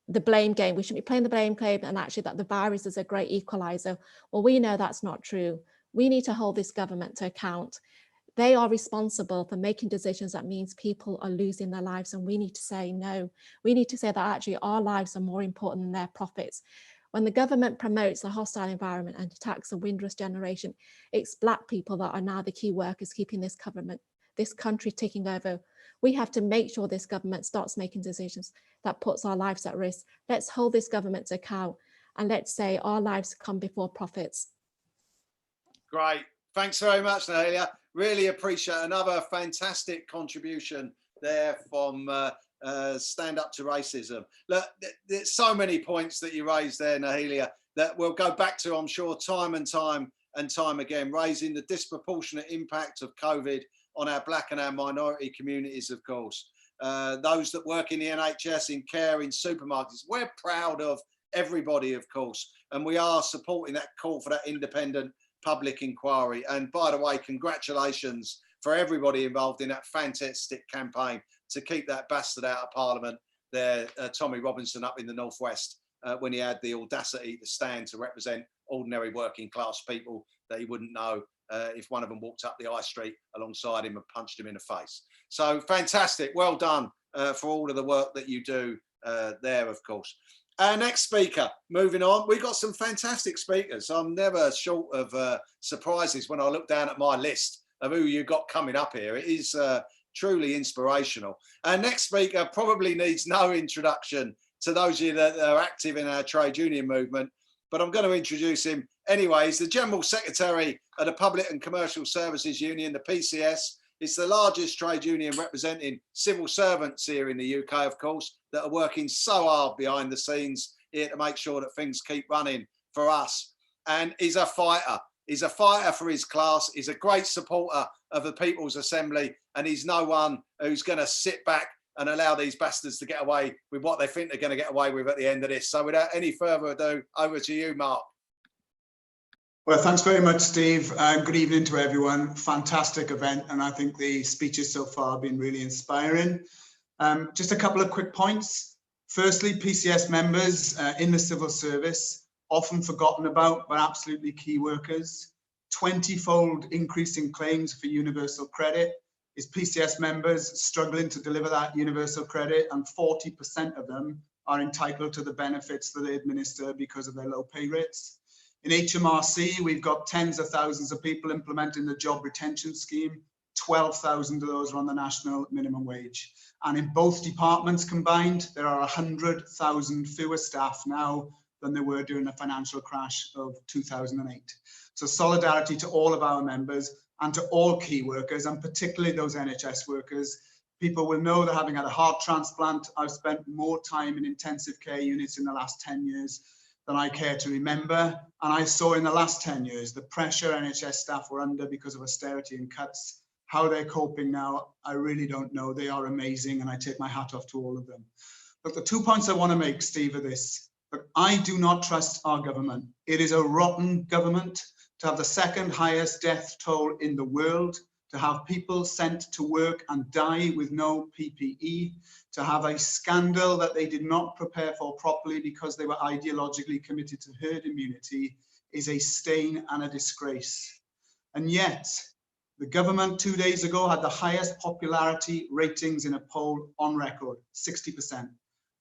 the blame game. We shouldn't be playing the blame game, and actually that the virus is a great equalizer. Well, we know that's not true. We need to hold this government to account. They are responsible for making decisions that means people are losing their lives, and we need to say no. We need to say that actually our lives are more important than their profits. When the government promotes a hostile environment and attacks a windrush generation, it's Black people that are now the key workers keeping this country ticking over. We have to make sure this government starts making decisions that puts our lives at risk. Let's hold this government to account, and let's say our lives come before profits. Great. Thanks very much, Nahelia. Really appreciate another fantastic contribution there from Stand Up to Racism. Look, there's so many points that you raised there, Nahelia, that we'll go back to, I'm sure, time and time again, raising the disproportionate impact of COVID on our Black and our minority communities, of course. Those that work in the NHS, in care, in supermarkets. We're proud of everybody, of course, and we are supporting that call for that independent public inquiry. And by the way, congratulations for everybody involved in that fantastic campaign to keep that bastard out of Parliament there, Tommy Robinson up in the Northwest, when he had the audacity to stand to represent ordinary working class people that he wouldn't know if one of them walked up the high street alongside him and punched him in the face. So fantastic, well done for all of the work that you do there, of course. Our next speaker, moving on, we've got some fantastic speakers. I'm never short of surprises when I look down at my list of who you got coming up here. It is truly inspirational. Our next speaker probably needs no introduction to those of you that are active in our trade union movement, but I'm going to introduce him anyway. He's the General Secretary of the Public and Commercial Services Union, the PCS. It's the largest trade union representing civil servants here in the UK, of course, that are working so hard behind the scenes here to make sure that things keep running for us. And he's a fighter. He's a fighter for his class. He's a great supporter of the People's Assembly, and he's no one who's going to sit back and allow these bastards to get away with what they think they're going to get away with at the end of this. So without any further ado, over to you, Mark. Well, thanks very much, Steve. Good evening to everyone. Fantastic event, and I think the speeches so far have been really inspiring. Just a couple of quick points. Firstly, PCS members in the civil service, often forgotten about, but absolutely key workers. 20-fold increase in claims for universal credit is PCS members struggling to deliver that universal credit, and 40% of them are entitled to the benefits that they administer because of their low pay rates. In HMRC, we've got tens of thousands of people implementing the job retention scheme. 12,000 of those are on the national minimum wage. And in both departments combined, there are 100,000 fewer staff now than there were during the financial crash of 2008. So solidarity to all of our members and to all key workers, and particularly those NHS workers. People will know that having had a heart transplant, I've spent more time in intensive care units in the last 10 years than I care to remember. And I saw in the last 10 years the pressure NHS staff were under because of austerity and cuts. How they're coping now, I really don't know. They are amazing, and I take my hat off to all of them. But the 2 points I want to make, Steve, are this. But I do not trust our government. It is a rotten government. To have the second highest death toll in the world, to have people sent to work and die with no PPE, to have a scandal that they did not prepare for properly because they were ideologically committed to herd immunity, is a stain and a disgrace. And yet, the government 2 days ago had the highest popularity ratings in a poll on record, 60%.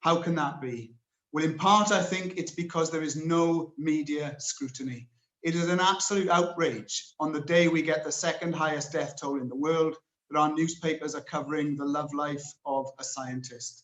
How can that be? Well, in part, I think it's because there is no media scrutiny. It is an absolute outrage on the day we get the second highest death toll in the world that our newspapers are covering the love life of a scientist.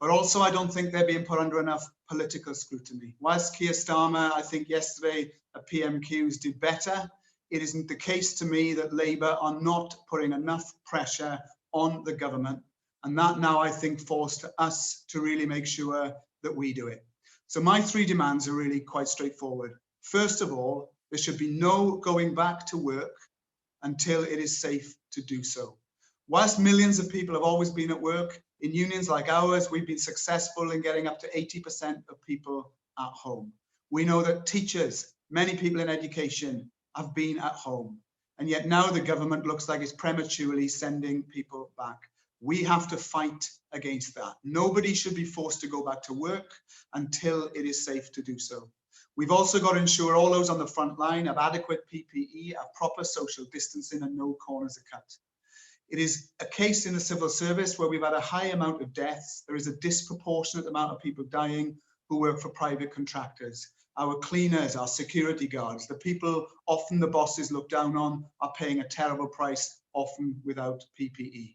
But also, I don't think they're being put under enough political scrutiny. Whilst Keir Starmer, I think yesterday at PMQs did better, it isn't the case to me that Labour are not putting enough pressure on the government. And that now, I think, forced us to really make sure that we do it. So my three demands are really quite straightforward. First of all, there should be no going back to work until it is safe to do so. Whilst millions of people have always been at work, in unions like ours, we've been successful in getting up to 80% of people at home. We know that teachers, many people in education, have been at home. And yet now the government looks like it's prematurely sending people back. We have to fight against that. Nobody should be forced to go back to work until it is safe to do so. We've also got to ensure all those on the front line have adequate PPE, have proper social distancing, and no corners are cut. It is a case in the civil service where we've had a high amount of deaths. There is a disproportionate amount of people dying who work for private contractors. Our cleaners, our security guards, the people often the bosses look down on are paying a terrible price, often without PPE.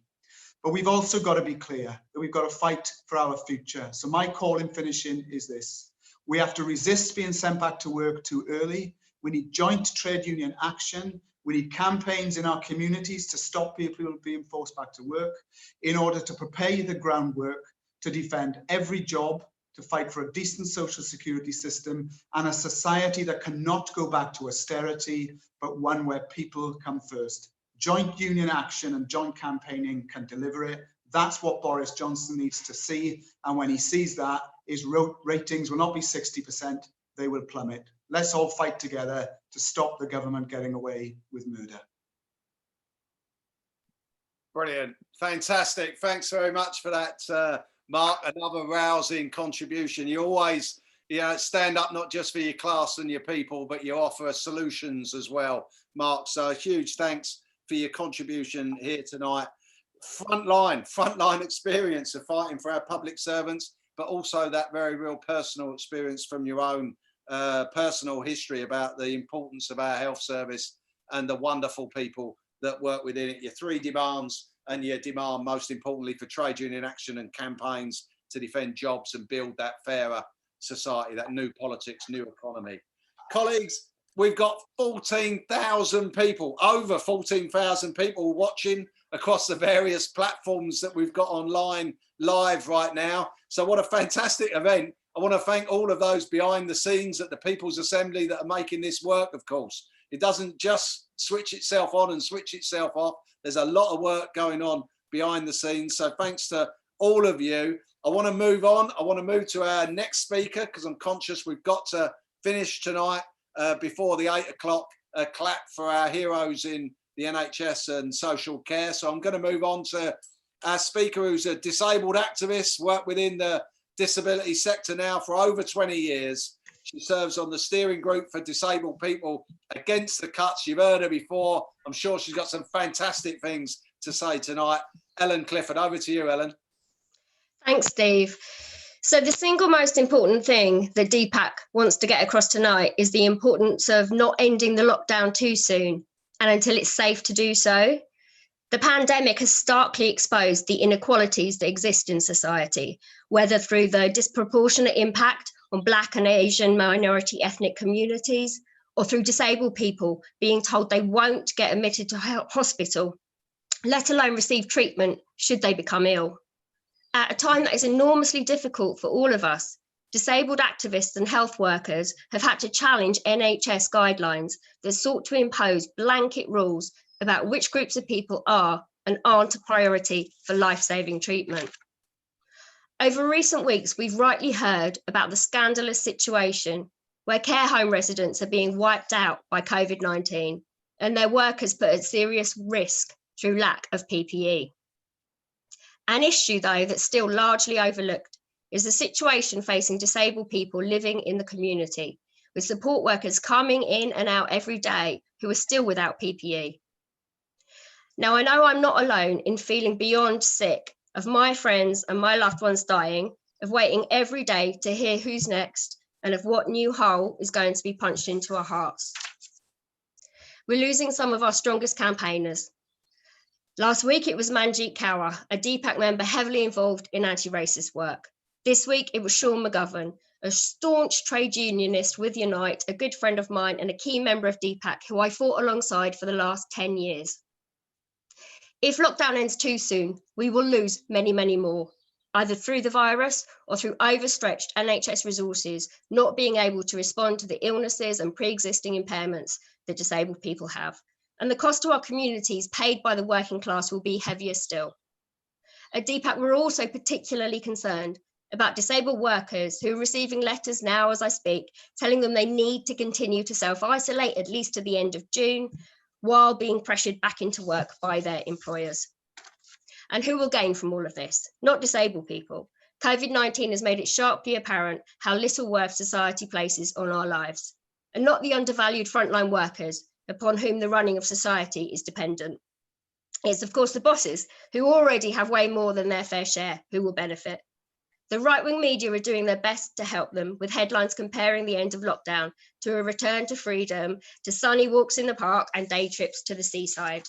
But we've also got to be clear that we've got to fight for our future. So my call in finishing is this. We have to resist being sent back to work too early. We need joint trade union action. We need campaigns in our communities to stop people being forced back to work in order to prepare the groundwork to defend every job, to fight for a decent social security system and a society that cannot go back to austerity, but one where people come first. Joint union action and joint campaigning can deliver it. That's what Boris Johnson needs to see. And when he sees that, his ratings will not be 60%, they will plummet. Let's all fight together to stop the government getting away with murder. Brilliant. Fantastic. Thanks very much for that, Mark. Another rousing contribution. You always stand up not just for your class and your people, but you offer solutions as well, Mark. So a huge thanks for your contribution here tonight. Frontline experience of fighting for our public servants, but also that very real personal experience from your own personal history about the importance of our health service and the wonderful people that work within it. Your three demands, and your demand most importantly for trade union action and campaigns to defend jobs and build that fairer society, that new politics, new economy. Colleagues, we've got 14,000 people, over 14,000 people watching across the various platforms that we've got online live right now. So what a fantastic event. I want to thank all of those behind the scenes at the People's Assembly that are making this work, of course. It doesn't just switch itself on and switch itself off. There's a lot of work going on behind the scenes. So thanks to all of you. I want to move on. I want to move to our next speaker because I'm conscious we've got to finish tonight before the 8 o'clock clap for our heroes in the NHS and social care. So I'm going to move on to our speaker, who's a disabled activist, worked within the disability sector now for over 20 years. She serves on the steering group for disabled people against the cuts. You've heard her before. I'm sure she's got some fantastic things to say tonight. Ellen Clifford, over to you, Ellen. Thanks, Steve. So the single most important thing that DPAC wants to get across tonight is the importance of not ending the lockdown too soon and until it's safe to do so. The pandemic has starkly exposed the inequalities that exist in society, whether through the disproportionate impact on Black and Asian minority ethnic communities, or through disabled people being told they won't get admitted to hospital, let alone receive treatment should they become ill. At a time that is enormously difficult for all of us, disabled activists and health workers have had to challenge NHS guidelines that sought to impose blanket rules about which groups of people are and aren't a priority for life-saving treatment. Over recent weeks, we've rightly heard about the scandalous situation where care home residents are being wiped out by COVID-19 and their workers put at serious risk through lack of PPE. An issue, though, that's still largely overlooked is the situation facing disabled people living in the community, with support workers coming in and out every day who are still without PPE. Now, I know I'm not alone in feeling beyond sick of my friends and my loved ones dying, of waiting every day to hear who's next and of what new hole is going to be punched into our hearts. We're losing some of our strongest campaigners. Last week, it was Manjeet Kaur, a DPAC member heavily involved in anti-racist work. This week, it was Sean McGovern, a staunch trade unionist with Unite, a good friend of mine and a key member of DPAC who I fought alongside for the last 10 years. If lockdown ends too soon, we will lose many, many more, either through the virus or through overstretched NHS resources not being able to respond to the illnesses and pre-existing impairments that disabled people have. And the cost to our communities paid by the working class will be heavier still. At DPAC, we're also particularly concerned about disabled workers who are receiving letters now as I speak, telling them they need to continue to self-isolate at least to the end of June, while being pressured back into work by their employers. And who will gain from all of this? Not disabled people. COVID-19 has made it sharply apparent how little worth society places on our lives, and not the undervalued frontline workers upon whom the running of society is dependent. It's of course the bosses who already have way more than their fair share who will benefit. The right-wing media are doing their best to help them, with headlines comparing the end of lockdown to a return to freedom, to sunny walks in the park and day trips to the seaside.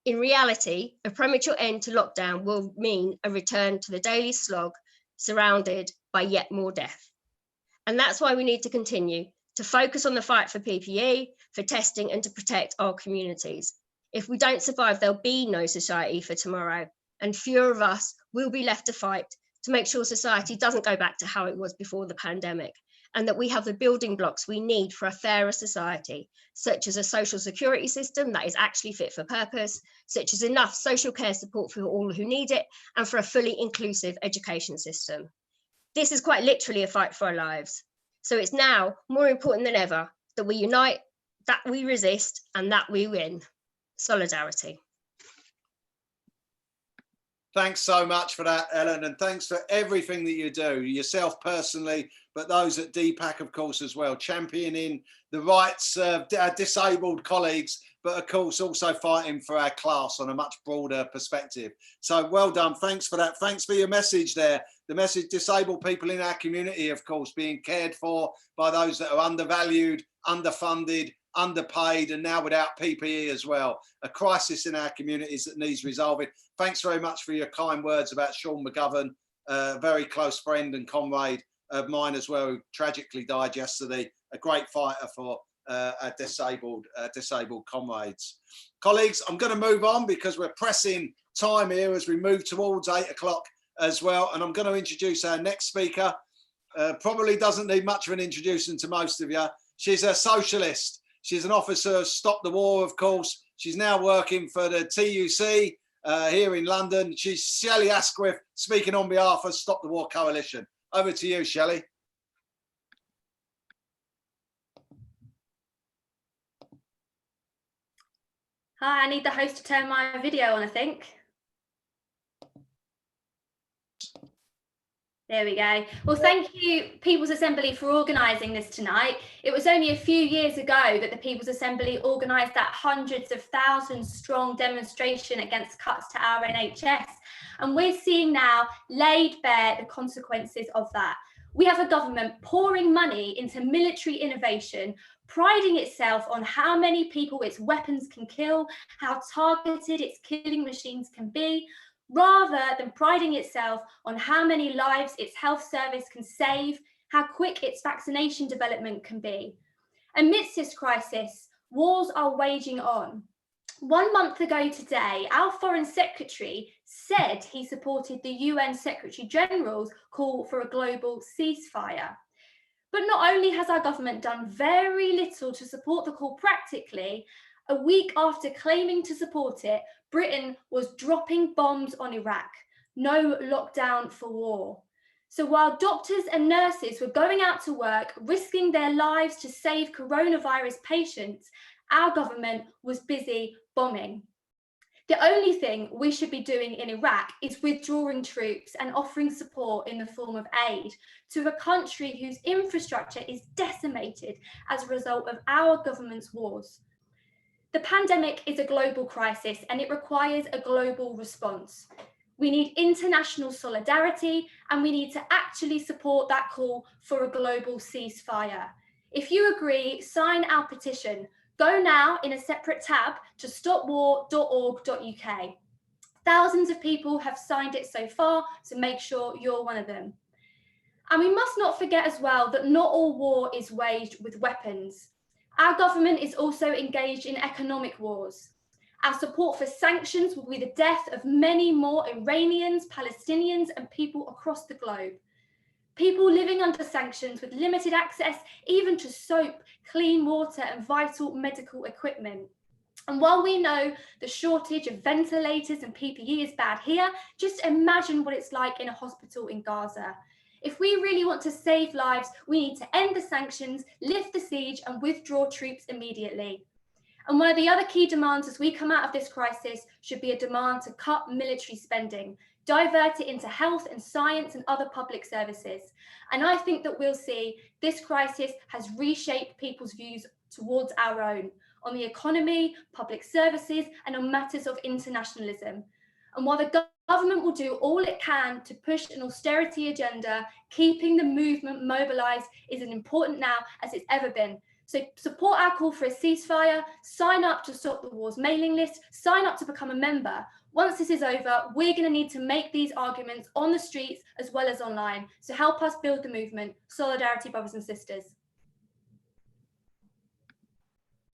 In reality, a premature end to lockdown will mean a return to the daily slog, surrounded by yet more death. And that's why we need to continue to focus on the fight for PPE, for testing, and to protect our communities. If we don't survive, there'll be no society for tomorrow, and fewer of us will be left to fight to make sure society doesn't go back to how it was before the pandemic, and that we have the building blocks we need for a fairer society, such as a social security system that is actually fit for purpose, such as enough social care support for all who need it, and for a fully inclusive education system. This is quite literally a fight for our lives. So it's now more important than ever that we unite, that we resist, and that we win. Solidarity. Thanks so much for that, Ellen, and thanks for everything that you do, yourself personally, but those at DPAC, of course, as well, championing the rights of our disabled colleagues, but of course also fighting for our class on a much broader perspective. So well done. Thanks for that. Thanks for your message there. The message, disabled people in our community, of course, being cared for by those that are undervalued, underfunded, underpaid, and now without PPE as well. A crisis in our communities that needs resolving. Thanks very much for your kind words about Sean McGovern, a very close friend and comrade of mine as well, who tragically died yesterday. A great fighter for our disabled comrades. Colleagues, I'm going to move on because we're pressing time here as we move towards 8 o'clock as well. And I'm going to introduce our next speaker. Probably doesn't need much of an introduction to most of you. She's a socialist. She's an officer of Stop the War, of course. She's now working for the TUC here in London. She's Shelley Asquith, speaking on behalf of Stop the War Coalition. Over to you, Shelley. Hi, I need the host to turn my video on, I think. There we go. Well, thank you, People's Assembly, for organising this tonight. It was only a few years ago that the People's Assembly organised that hundreds of thousands strong demonstration against cuts to our NHS. And we're seeing now laid bare the consequences of that. We have a government pouring money into military innovation, priding itself on how many people its weapons can kill, how targeted its killing machines can be, rather than priding itself on how many lives its health service can save, how quick its vaccination development can be. Amidst this crisis, wars are waging on. 1 month ago today, our Foreign Secretary said he supported the UN Secretary General's call for a global ceasefire. But not only has our government done very little to support the call practically, a week after claiming to support it, Britain was dropping bombs on Iraq. No lockdown for war. So while doctors and nurses were going out to work, risking their lives to save coronavirus patients, our government was busy bombing. The only thing we should be doing in Iraq is withdrawing troops and offering support in the form of aid to a country whose infrastructure is decimated as a result of our government's wars. The pandemic is a global crisis and it requires a global response. We need international solidarity and we need to actually support that call for a global ceasefire. If you agree, sign our petition. Go now in a separate tab to stopwar.org.uk. Thousands of people have signed it so far, so make sure you're one of them. And we must not forget as well that not all war is waged with weapons. Our government is also engaged in economic wars. Our support for sanctions will be the death of many more Iranians, Palestinians, and people across the globe. People living under sanctions with limited access even to soap, clean water, and vital medical equipment. And while we know the shortage of ventilators and PPE is bad here, just imagine what it's like in a hospital in Gaza. If we really want to save lives, we need to end the sanctions, lift the siege, and withdraw troops immediately. And one of the other key demands as we come out of this crisis should be a demand to cut military spending, divert it into health and science and other public services. And I think that we'll see this crisis has reshaped people's views towards our own, on the economy, public services, and on matters of internationalism. And while the government will do all it can to push an austerity agenda, keeping the movement mobilised is as important now as it's ever been. So support our call for a ceasefire, sign up to Stop the War's mailing list, sign up to become a member. Once this is over, we're going to need to make these arguments on the streets as well as online. So help us build the movement. Solidarity, brothers and sisters.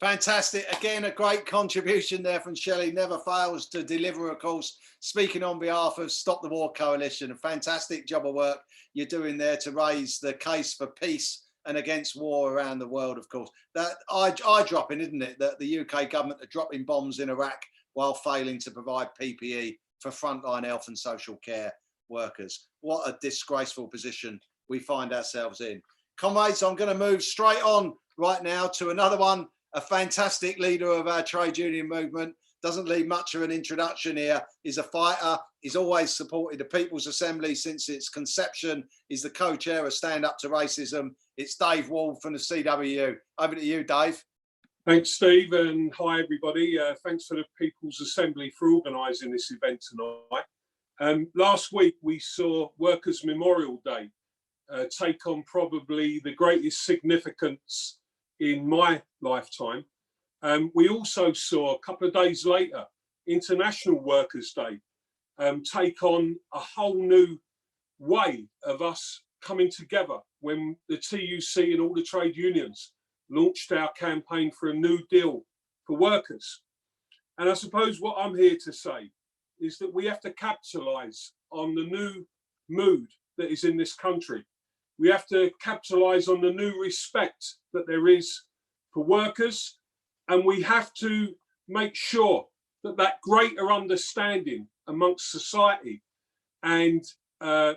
Fantastic. Again, a great contribution there from Shelley. Never fails to deliver, of course, speaking on behalf of Stop the War Coalition. A fantastic job of work you're doing there to raise the case for peace and against war around the world, of course. That eye-dropping, isn't it, that the UK government are dropping bombs in Iraq while failing to provide PPE for frontline health and social care workers. What a disgraceful position we find ourselves in. Comrades, I'm going to move straight on right now to another one, a fantastic leader of our trade union movement. Doesn't need much of an introduction here. He's a fighter. He's always supported the People's Assembly since its conception. He's the co-chair of Stand Up to Racism. It's Dave Wald from the CWU. Over to you, Dave. Thanks, Steve, and hi, everybody. Thanks for the People's Assembly for organising this event tonight. Last week, we saw Workers' Memorial Day take on probably the greatest significance in my lifetime. We also saw a couple of days later, International Workers' Day, take on a whole new way of us coming together when the TUC and all the trade unions launched our campaign for a new deal for workers. And I suppose what I'm here to say is that we have to capitalise on the new mood that is in this country. We have to capitalise on the new respect that there is for workers, and we have to make sure that that greater understanding amongst society and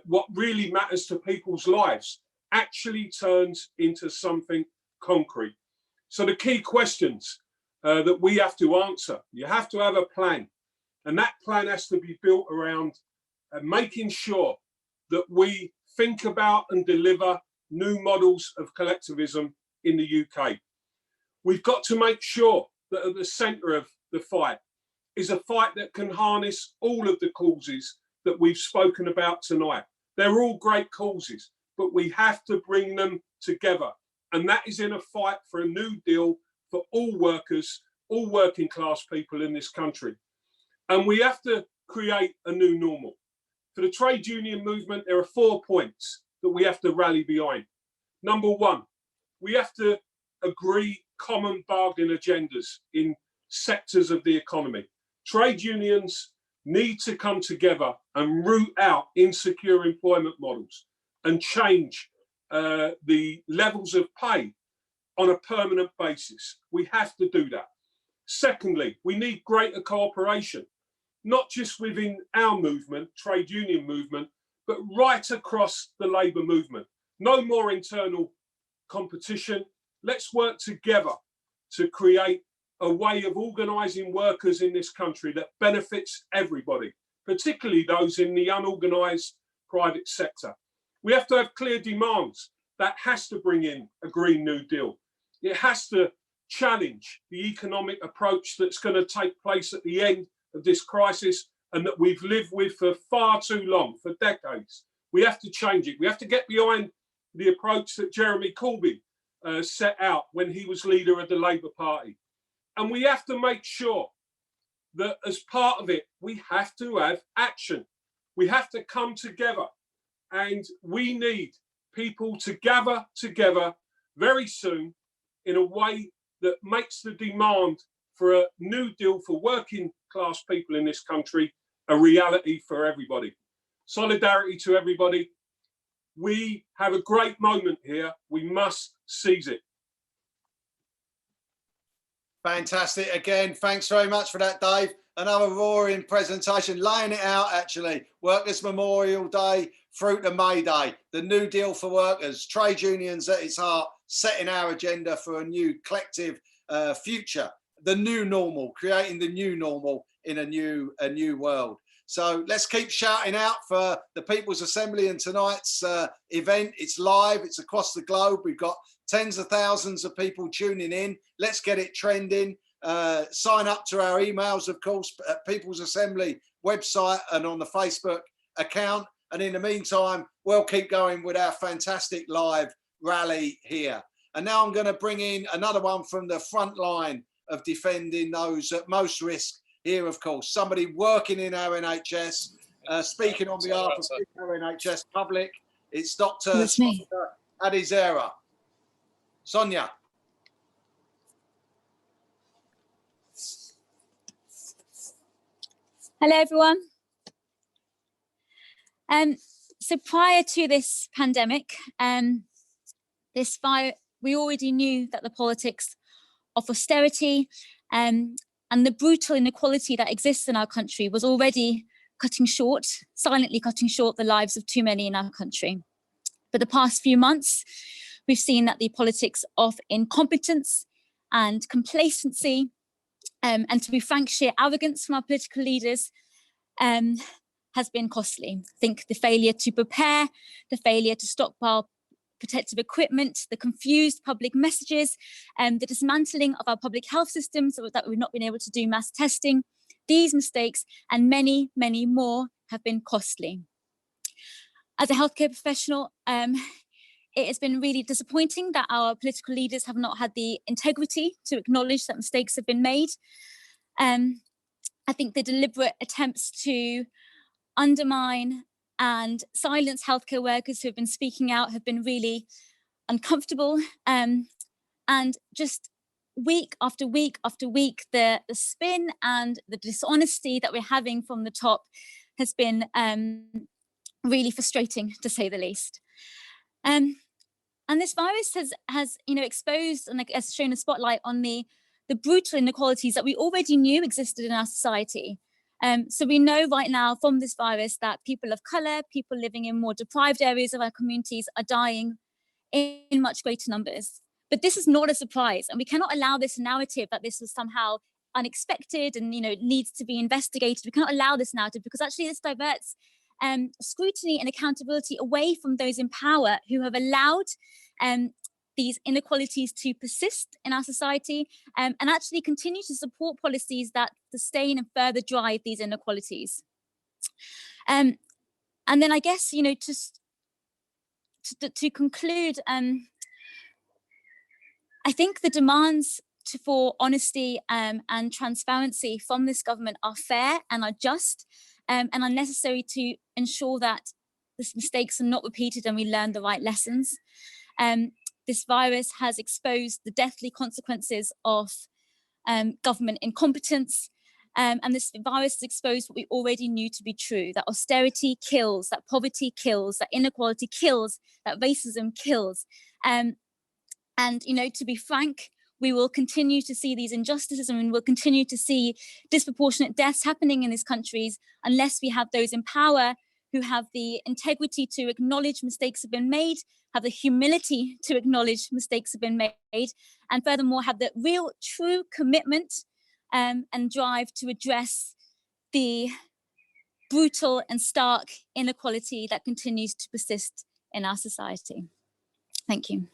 what really matters to people's lives actually turns into something concrete. So the key questions that we have to answer, you have to have a plan, and that plan has to be built around making sure that we think about and deliver new models of collectivism in the UK. We've got to make sure that at the centre of the fight is a fight that can harness all of the causes that we've spoken about tonight. They're all great causes, but we have to bring them together. And that is in a fight for a new deal for all workers, all working class people in this country. And we have to create a new normal. For the trade union movement, there are 4 points that we have to rally behind. Number one, we have to agree common bargain agendas in sectors of the economy. Trade unions need to come together and root out insecure employment models and change the levels of pay on a permanent basis. We have to do that. Secondly, we need greater cooperation, not just within our movement, trade union movement, but right across the labour movement. No more internal competition. Let's work together to create a way of organising workers in this country that benefits everybody, particularly those in the unorganised private sector. We have to have clear demands. That has to bring in a Green New Deal. It has to challenge the economic approach that's going to take place at the end of this crisis and that we've lived with for far too long, for decades. We have to change it. We have to get behind the approach that Jeremy Corbyn set out when he was leader of the Labour Party. And we have to make sure that as part of it, we have to have action. We have to come together, and we need people to gather together very soon in a way that makes the demand for a new deal for working class people in this country a reality for everybody. Solidarity to everybody. We have a great moment here. We must seize it. Fantastic. Again, thanks very much for that, Dave. Another roaring presentation, laying it out actually. Workers' Memorial Day through to May Day. The New Deal for workers, trade unions at its heart, setting our agenda for a new collective future. The new normal, creating the new normal in a new world. So let's keep shouting out for the People's Assembly and tonight's event. It's live, it's across the globe. We've got tens of thousands of people tuning in. Let's get it trending. Sign up to our emails, of course, at People's Assembly website and on the Facebook account. And in the meantime, we'll keep going with our fantastic live rally here. And now I'm going to bring in another one from the front line of defending those at most risk here, of course, somebody working in our NHS, speaking on behalf of our NHS public. It's Dr. Adizera. Sonia. Hello, everyone. So prior to this pandemic, we already knew that the politics of austerity and the brutal inequality that exists in our country was already silently cutting short the lives of too many in our country. For the past few months, we've seen that the politics of incompetence and complacency, and to be frank, sheer arrogance from our political leaders has been costly. I think the failure to prepare, the failure to stockpile protective equipment, the confused public messages, the dismantling of our public health systems so that we've not been able to do mass testing. These mistakes and many, many more have been costly. As a healthcare professional, it has been really disappointing that our political leaders have not had the integrity to acknowledge that mistakes have been made. I think the deliberate attempts to undermine and silence healthcare workers who have been speaking out have been really uncomfortable. And just week after week after week, the spin and the dishonesty that we're having from the top has been really frustrating, to say the least. And this virus has exposed and has shown a spotlight on the brutal inequalities that we already knew existed in our society. So we know right now from this virus that people of colour, people living in more deprived areas of our communities are dying in much greater numbers. But this is not a surprise, and we cannot allow this narrative that this was somehow unexpected and needs to be investigated. We cannot allow this narrative because actually this diverts scrutiny and accountability away from those in power who have allowed these inequalities to persist in our society and actually continue to support policies that sustain and further drive these inequalities. And then I guess, just to conclude, I think the demands for honesty and transparency from this government are fair and are just and are necessary to ensure that these mistakes are not repeated and we learn the right lessons. This virus has exposed the deathly consequences of government incompetence. And this virus has exposed what we already knew to be true, that austerity kills, that poverty kills, that inequality kills, that racism kills. And to be frank, we will continue to see these injustices and we'll continue to see disproportionate deaths happening in these countries unless we have those in power who have the integrity to acknowledge mistakes have been made, have the humility to acknowledge mistakes have been made, and furthermore have the real true commitment and drive to address the brutal and stark inequality that continues to persist in our society. Thank you.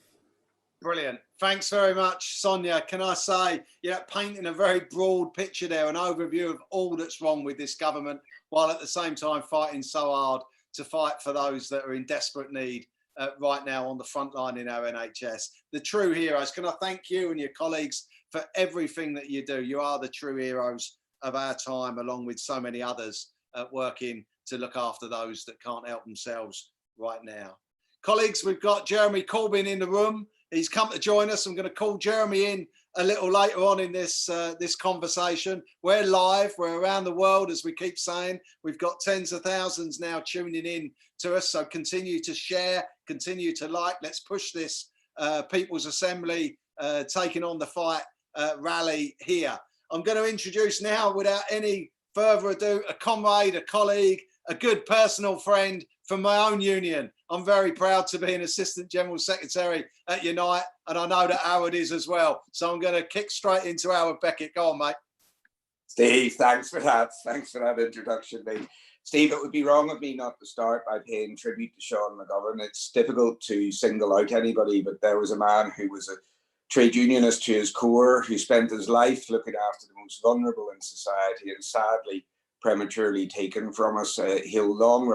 Brilliant. Thanks very much, Sonia. Can I say, painting a very broad picture there, an overview of all that's wrong with this government, while at the same time fighting so hard to fight for those that are in desperate need right now on the front line in our NHS. The true heroes. Can I thank you and your colleagues for everything that you do? You are the true heroes of our time, along with so many others working to look after those that can't help themselves right now. Colleagues, we've got Jeremy Corbyn in the room. He's come to join us. I'm going to call Jeremy in a little later on in this conversation. We're live. We're around the world, as we keep saying. We've got tens of thousands now tuning in to us. So continue to share, continue to like. Let's push this People's Assembly taking on the fight rally here. I'm going to introduce now, without any further ado, a comrade, a colleague, a good personal friend from my own union. I'm very proud to be an Assistant General Secretary at Unite, and I know that Howard is as well. So I'm going to kick straight into Howard Beckett. Go on, mate. Steve, thanks for that. Thanks for that introduction, mate. Steve, it would be wrong of me not to start by paying tribute to Sean McGovern. It's difficult to single out anybody, but there was a man who was a trade unionist to his core, who spent his life looking after the most vulnerable in society and sadly prematurely taken from us. He'll long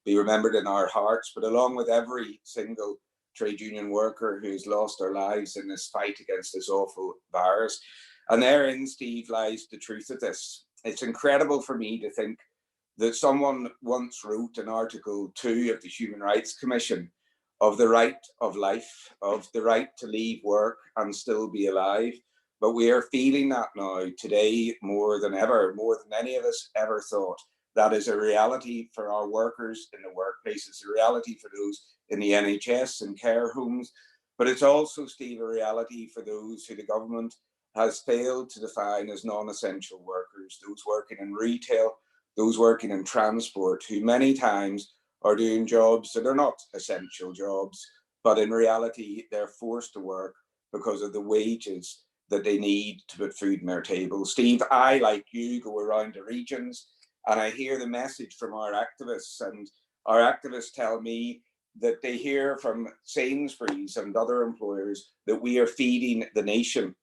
be remembered in our hearts, but along with every single trade union worker who's lost their lives in this fight against this awful virus. And therein, Steve, lies the truth of this. It's incredible for me to think that someone once wrote in Article 2 of the Human Rights Commission of the right of life, of the right to leave work and still be alive. But we are feeling that now today more than ever, more than any of us ever thought. That is a reality for our workers in the workplace. It's a reality for those in the NHS and care homes. But it's also, Steve, a reality for those who the government has failed to define as non-essential workers, those working in retail, those working in transport, who many times are doing jobs that are not essential jobs, but in reality, they're forced to work because of the wages that they need to put food on their table. Steve, I, like you, go around the regions and I hear the message from our activists, and our activists tell me that they hear from Sainsbury's and other employers that we are feeding the nation.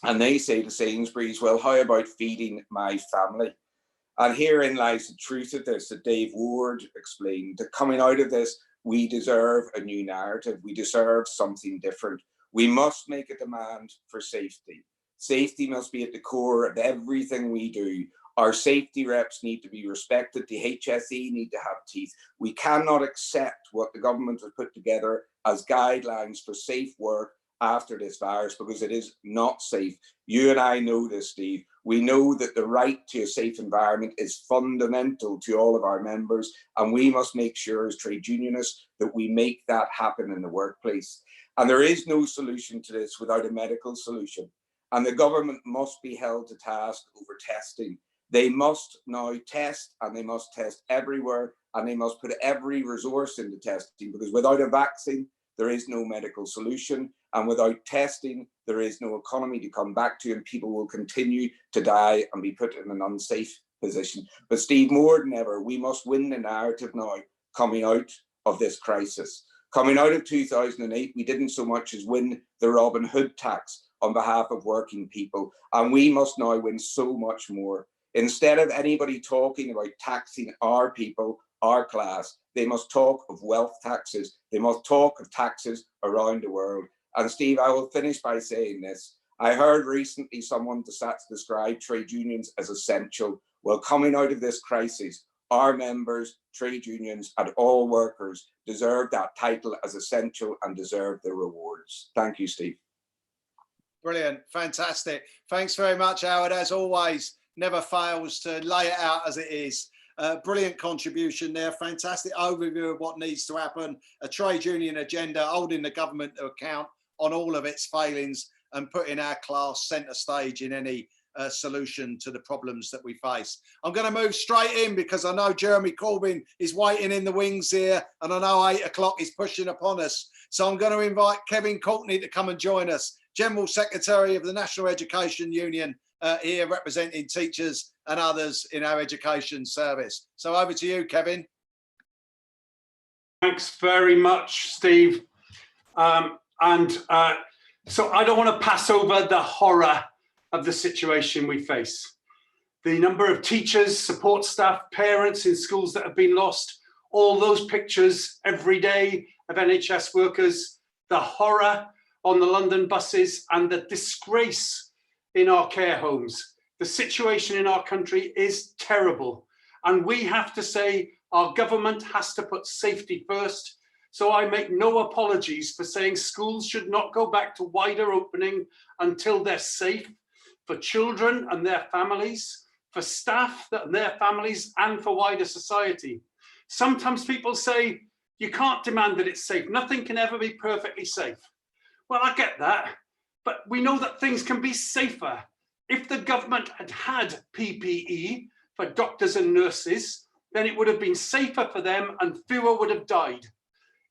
And they say to Sainsbury's, well, how about feeding my family? And herein lies the truth of this, that Dave Ward explained, that coming out of this, we deserve a new narrative. We deserve something different. We must make a demand for safety. Safety must be at the core of everything we do. Our safety reps need to be respected. The HSE need to have teeth. We cannot accept what the government has put together as guidelines for safe work after this virus, because it is not safe. You and I know this, Steve. We know that the right to a safe environment is fundamental to all of our members, and we must make sure as trade unionists that we make that happen in the workplace. And there is no solution to this without a medical solution. And the government must be held to task over testing. They must now test, and they must test everywhere, and they must put every resource into testing, because without a vaccine, there is no medical solution. And without testing, there is no economy to come back to, and people will continue to die and be put in an unsafe position. But Steve, more than ever, we must win the narrative now coming out of this crisis. Coming out of 2008, we didn't so much as win the Robin Hood tax on behalf of working people. And we must now win so much more. Instead of anybody talking about taxing our people, our class, they must talk of wealth taxes. They must talk of taxes around the world. And Steve, I will finish by saying this. I heard recently someone describe trade unions as essential. Well, coming out of this crisis, our members, trade unions, and all workers deserve that title as essential and deserve the rewards. Thank you, Steve. Brilliant. Fantastic. Thanks very much, Howard. As always, never fails to lay it out as it is. Brilliant contribution there. Fantastic overview of what needs to happen. A trade union agenda holding the government to account on all of its failings and putting our class centre stage in any solution to the problems that we face. I'm going to move straight in because I know Jeremy Corbyn is waiting in the wings here, and I know 8 o'clock is pushing upon us. So I'm going to invite Kevin Courtney to come and join us, General Secretary of the National Education Union, here representing teachers and others in our education service. So over to you, Kevin. Thanks very much, Steve. So I don't want to pass over the horror of the situation we face. The number of teachers, support staff, parents in schools that have been lost, all those pictures every day of NHS workers, the horror on the London buses, and the disgrace in our care homes. The situation in our country is terrible. And we have to say our government has to put safety first. So I make no apologies for saying schools should not go back to wider opening until they're safe for children and their families, for staff and their families, and for wider society. Sometimes people say, you can't demand that it's safe. Nothing can ever be perfectly safe. Well, I get that, but we know that things can be safer. If the government had had PPE for doctors and nurses, then it would have been safer for them and fewer would have died.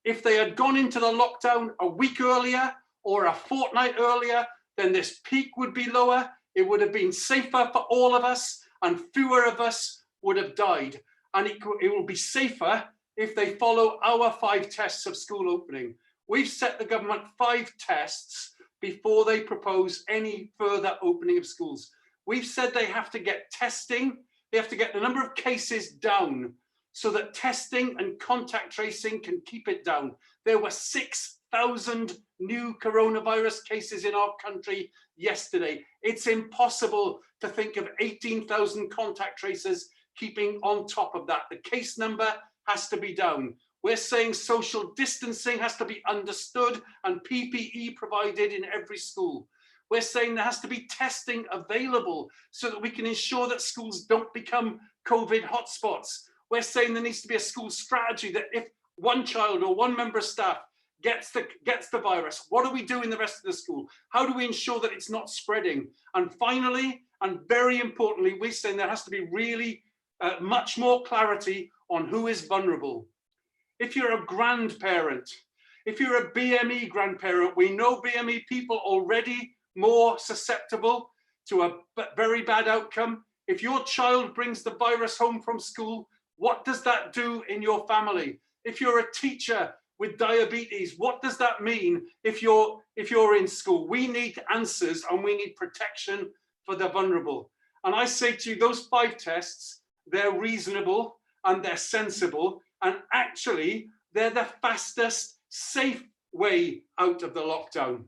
If they had gone into the lockdown a week earlier or a fortnight earlier, then this peak would be lower. It would have been safer for all of us and fewer of us would have died. And it will be safer if they follow our 5 tests of school opening. We've set the government 5 tests before they propose any further opening of schools. We've said they have to get testing, they have to get the number of cases down so that testing and contact tracing can keep it down. There were 6,000 new coronavirus cases in our country yesterday. It's impossible to think of 18,000 contact tracers keeping on top of that. The case number has to be down. We're saying social distancing has to be understood and PPE provided in every school. We're saying there has to be testing available so that we can ensure that schools don't become COVID hotspots. We're saying there needs to be a school strategy that if one child or one member of staff gets the virus, what do we do in the rest of the school? How do we ensure that it's not spreading? And finally, and very importantly, we're saying there has to be really much more clarity on who is vulnerable. If you're a grandparent, if you're a BME grandparent, we know BME people already more susceptible to a very bad outcome. If your child brings the virus home from school, what does that do in your family? If you're a teacher with diabetes, what does that mean if you're in school? We need answers and we need protection for the vulnerable. And I say to you, those 5 tests, they're reasonable and they're sensible, and actually they're the fastest, safe way out of the lockdown.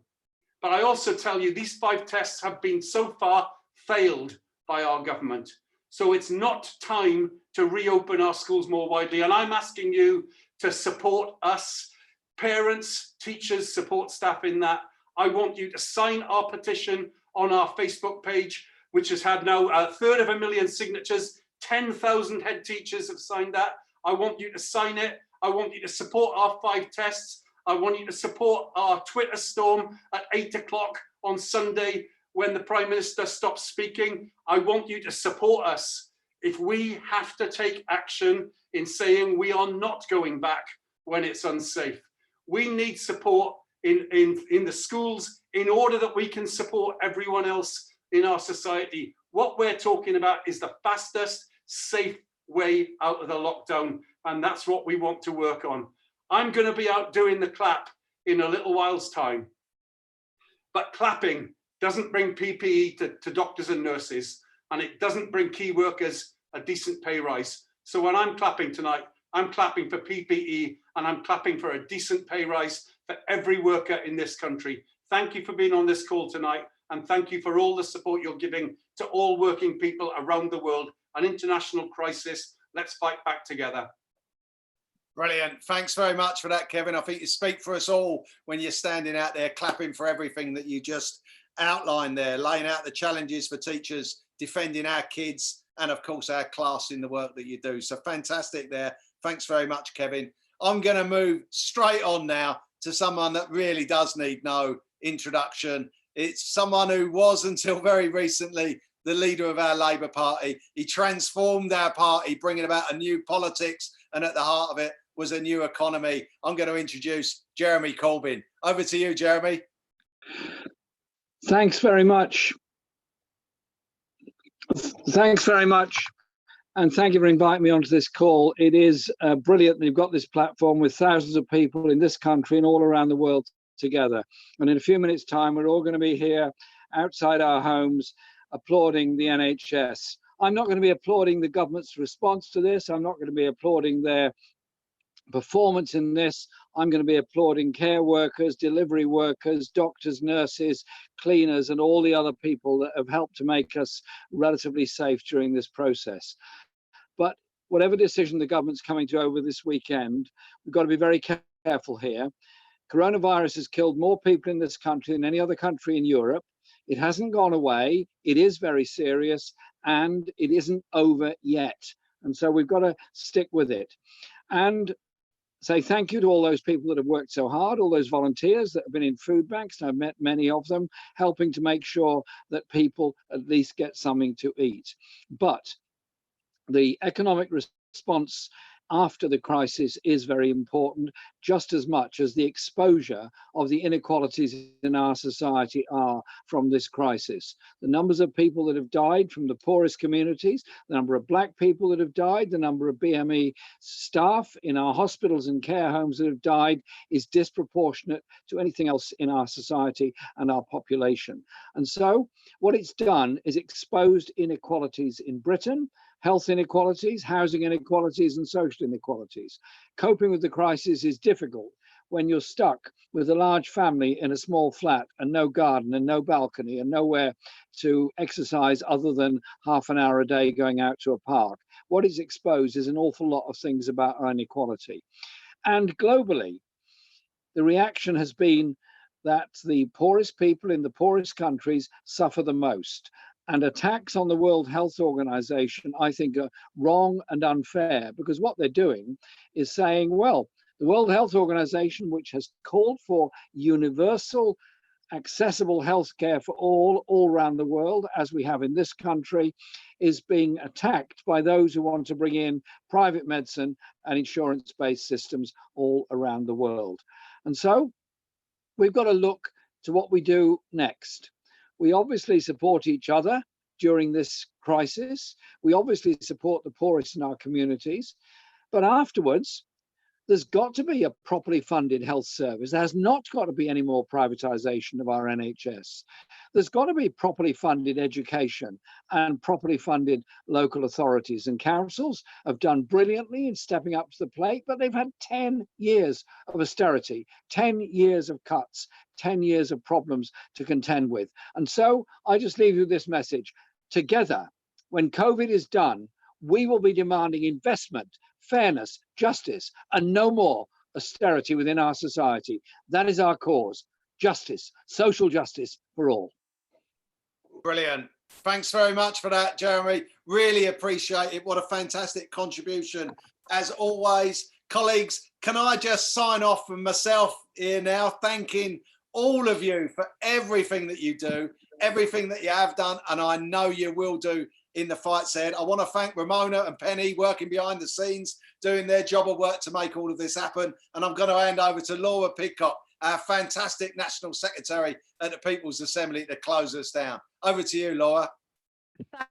But I also tell you, these 5 tests have been so far failed by our government. So it's not time to reopen our schools more widely. And I'm asking you to support us, parents, teachers, support staff in that. I want you to sign our petition on our Facebook page, which has had now 250,000 signatures. 10,000 head teachers have signed that. I want you to sign it. I want you to support our 5 tests. I want you to support our Twitter storm at 8 o'clock on Sunday when the Prime Minister stops speaking. I want you to support us if we have to take action in saying we are not going back when it's unsafe. We need support in the schools in order that we can support everyone else in our society. What we're talking about is the fastest, safe way out of the lockdown, and that's what we want to work on. I'm going to be out doing the clap in a little while's time, but clapping doesn't bring PPE to doctors and nurses, and it doesn't bring key workers a decent pay rise. So when I'm clapping tonight, I'm clapping for PPE and I'm clapping for a decent pay rise for every worker in this country. Thank you for being on this call tonight, and thank you for all the support you're giving to all working people around the world. An international crisis. Let's fight back together. Brilliant. Thanks very much for that, Kevin. I think you speak for us all when you're standing out there clapping for everything that you just outlined there, laying out the challenges for teachers, defending our kids, and of course our class in the work that you do. So fantastic there. Thanks very much, Kevin. I'm going to move straight on now to someone that really does need no introduction. It's someone who was until very recently the leader of our Labour Party. He transformed our party, bringing about a new politics, and at the heart of it was a new economy. I'm going to introduce Jeremy Corbyn. Over to you, Jeremy. Thanks very much. Thanks very much. And thank you for inviting me onto this call. It is brilliant that you've got this platform with thousands of people in this country and all around the world together. And in a few minutes' time, we're all going to be here outside our homes applauding the NHS. I'm not going to be applauding the government's response to this. I'm not going to be applauding their performance in this. I'm going to be applauding care workers, delivery workers, doctors, nurses, cleaners, and all the other people that have helped to make us relatively safe during this process. But whatever decision the government's coming to over this weekend, we've got to be very careful here. Coronavirus has killed more people in this country than any other country in Europe. It hasn't gone away. It is very serious, and it isn't over yet. And so we've got to stick with it. And say thank you to all those people that have worked so hard, all those volunteers that have been in food banks, and I've met many of them, helping to make sure that people at least get something to eat. But the economic response after the crisis is very important, just as much as the exposure of the inequalities in our society are from this crisis. The numbers of people that have died from the poorest communities, the number of Black people that have died, the number of BME staff in our hospitals and care homes that have died is disproportionate to anything else in our society and our population. And so what it's done is exposed inequalities in Britain, health inequalities, housing inequalities, and social inequalities. Coping with the crisis is difficult when you're stuck with a large family in a small flat and no garden and no balcony and nowhere to exercise other than half an hour a day going out to a park. What is exposed is an awful lot of things about our inequality. And globally, the reaction has been that the poorest people in the poorest countries suffer the most. And attacks on the World Health Organization, I think, are wrong and unfair, because what they're doing is saying, well, the World Health Organization, which has called for universal, accessible healthcare for all around the world, as we have in this country, is being attacked by those who want to bring in private medicine and insurance-based systems all around the world. And so we've got to look to what we do next. We obviously support each other during this crisis. We obviously support the poorest in our communities. But afterwards, there's got to be a properly funded health service. There has not got to be any more privatization of our NHS. There's got to be properly funded education and properly funded local authorities, and councils have done brilliantly in stepping up to the plate, but they've had 10 years of austerity, 10 years of cuts, 10 years of problems to contend with. And so I just leave you this message. Together, when COVID is done, we will be demanding investment, fairness, justice, and no more austerity within our society. That is our cause. Justice, social justice for all. Brilliant. Thanks very much for that, Jeremy. Really appreciate it. What a fantastic contribution. As always, colleagues, can I just sign off from myself here now, thanking all of you for everything that you do, everything that you have done, and I know you will do in the fight ahead. I want to thank Ramona and Penny working behind the scenes, doing their job of work to make all of this happen. And I'm going to hand over to Laura Pidcock, our fantastic National Secretary at the People's Assembly, to close us down. Over to you, Laura.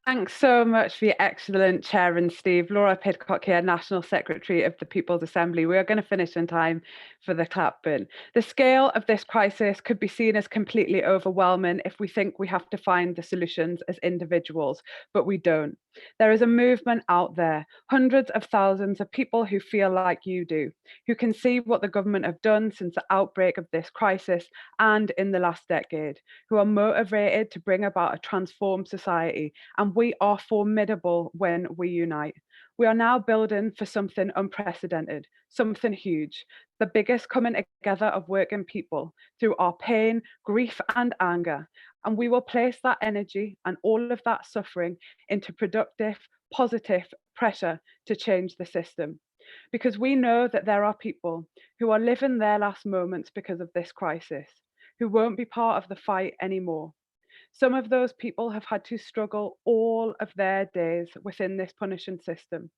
Thanks so much for your excellent chair and Steve. Laura Pidcock here, National Secretary of the People's Assembly. We are going to finish in time for the clap bin. The scale of this crisis could be seen as completely overwhelming if we think we have to find the solutions as individuals, but we don't. There is a movement out there, hundreds of thousands of people who feel like you do, who can see what the government have done since the outbreak of this crisis and in the last decade, who are motivated to bring about a transformed society. And we are formidable when we unite. We are now building for something unprecedented, something huge, the biggest coming together of working people through our pain, grief, and anger. And we will place that energy and all of that suffering into productive, positive pressure to change the system. Because we know that there are people who are living their last moments because of this crisis, who won't be part of the fight anymore. Some of those people have had to struggle all of their days within this punishing system,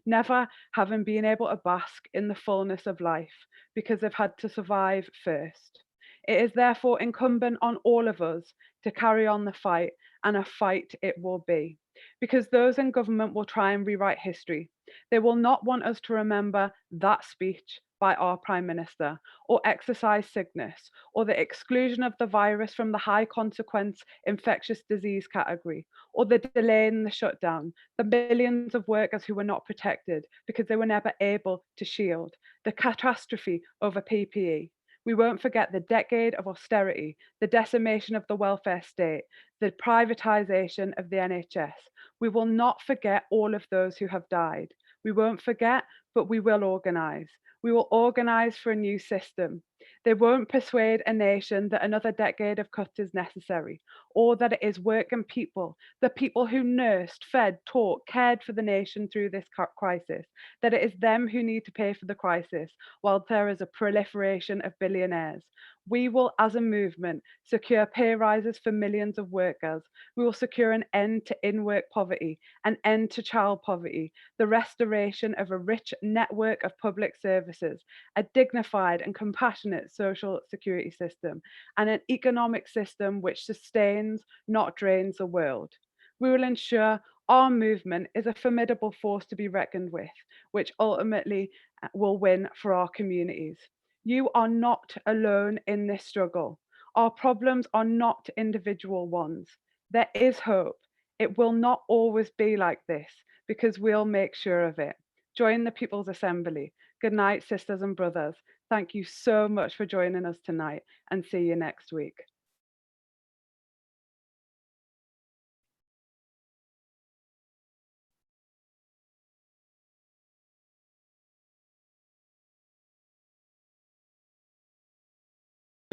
never having been able to bask in the fullness of life because they've had to survive first. It is therefore incumbent on all of us to carry on the fight, and a fight it will be, because those in government will try and rewrite history. They will not want us to remember that speech by our Prime Minister, or exercise sickness, or the exclusion of the virus from the high consequence infectious disease category, or the delay in the shutdown, the millions of workers who were not protected because they were never able to shield, the catastrophe over PPE. We won't forget the decade of austerity, the decimation of the welfare state, the privatisation of the NHS. We will not forget all of those who have died. We won't forget, but we will organise. We will organise for a new system. They won't persuade a nation that another decade of cuts is necessary, or that it is working people, the people who nursed, fed, taught, cared for the nation through this crisis, that it is them who need to pay for the crisis, while there is a proliferation of billionaires. We will, as a movement, secure pay rises for millions of workers. We will secure an end to in-work poverty, an end to child poverty, the restoration of a rich network of public services, a dignified and compassionate social security system, and an economic system which sustains, not drains the world. We will ensure our movement is a formidable force to be reckoned with, which ultimately will win for our communities. You are not alone in this struggle. Our problems are not individual ones. There is hope. It will not always be like this, because we'll make sure of it. Join the People's Assembly. Good night, sisters and brothers. Thank you so much for joining us tonight, and see you next week.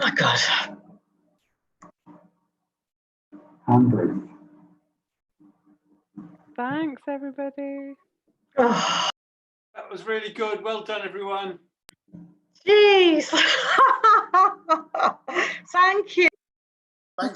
Oh my God. Thanks, everybody. That was really good. Well done, everyone. Jeez. Thank you.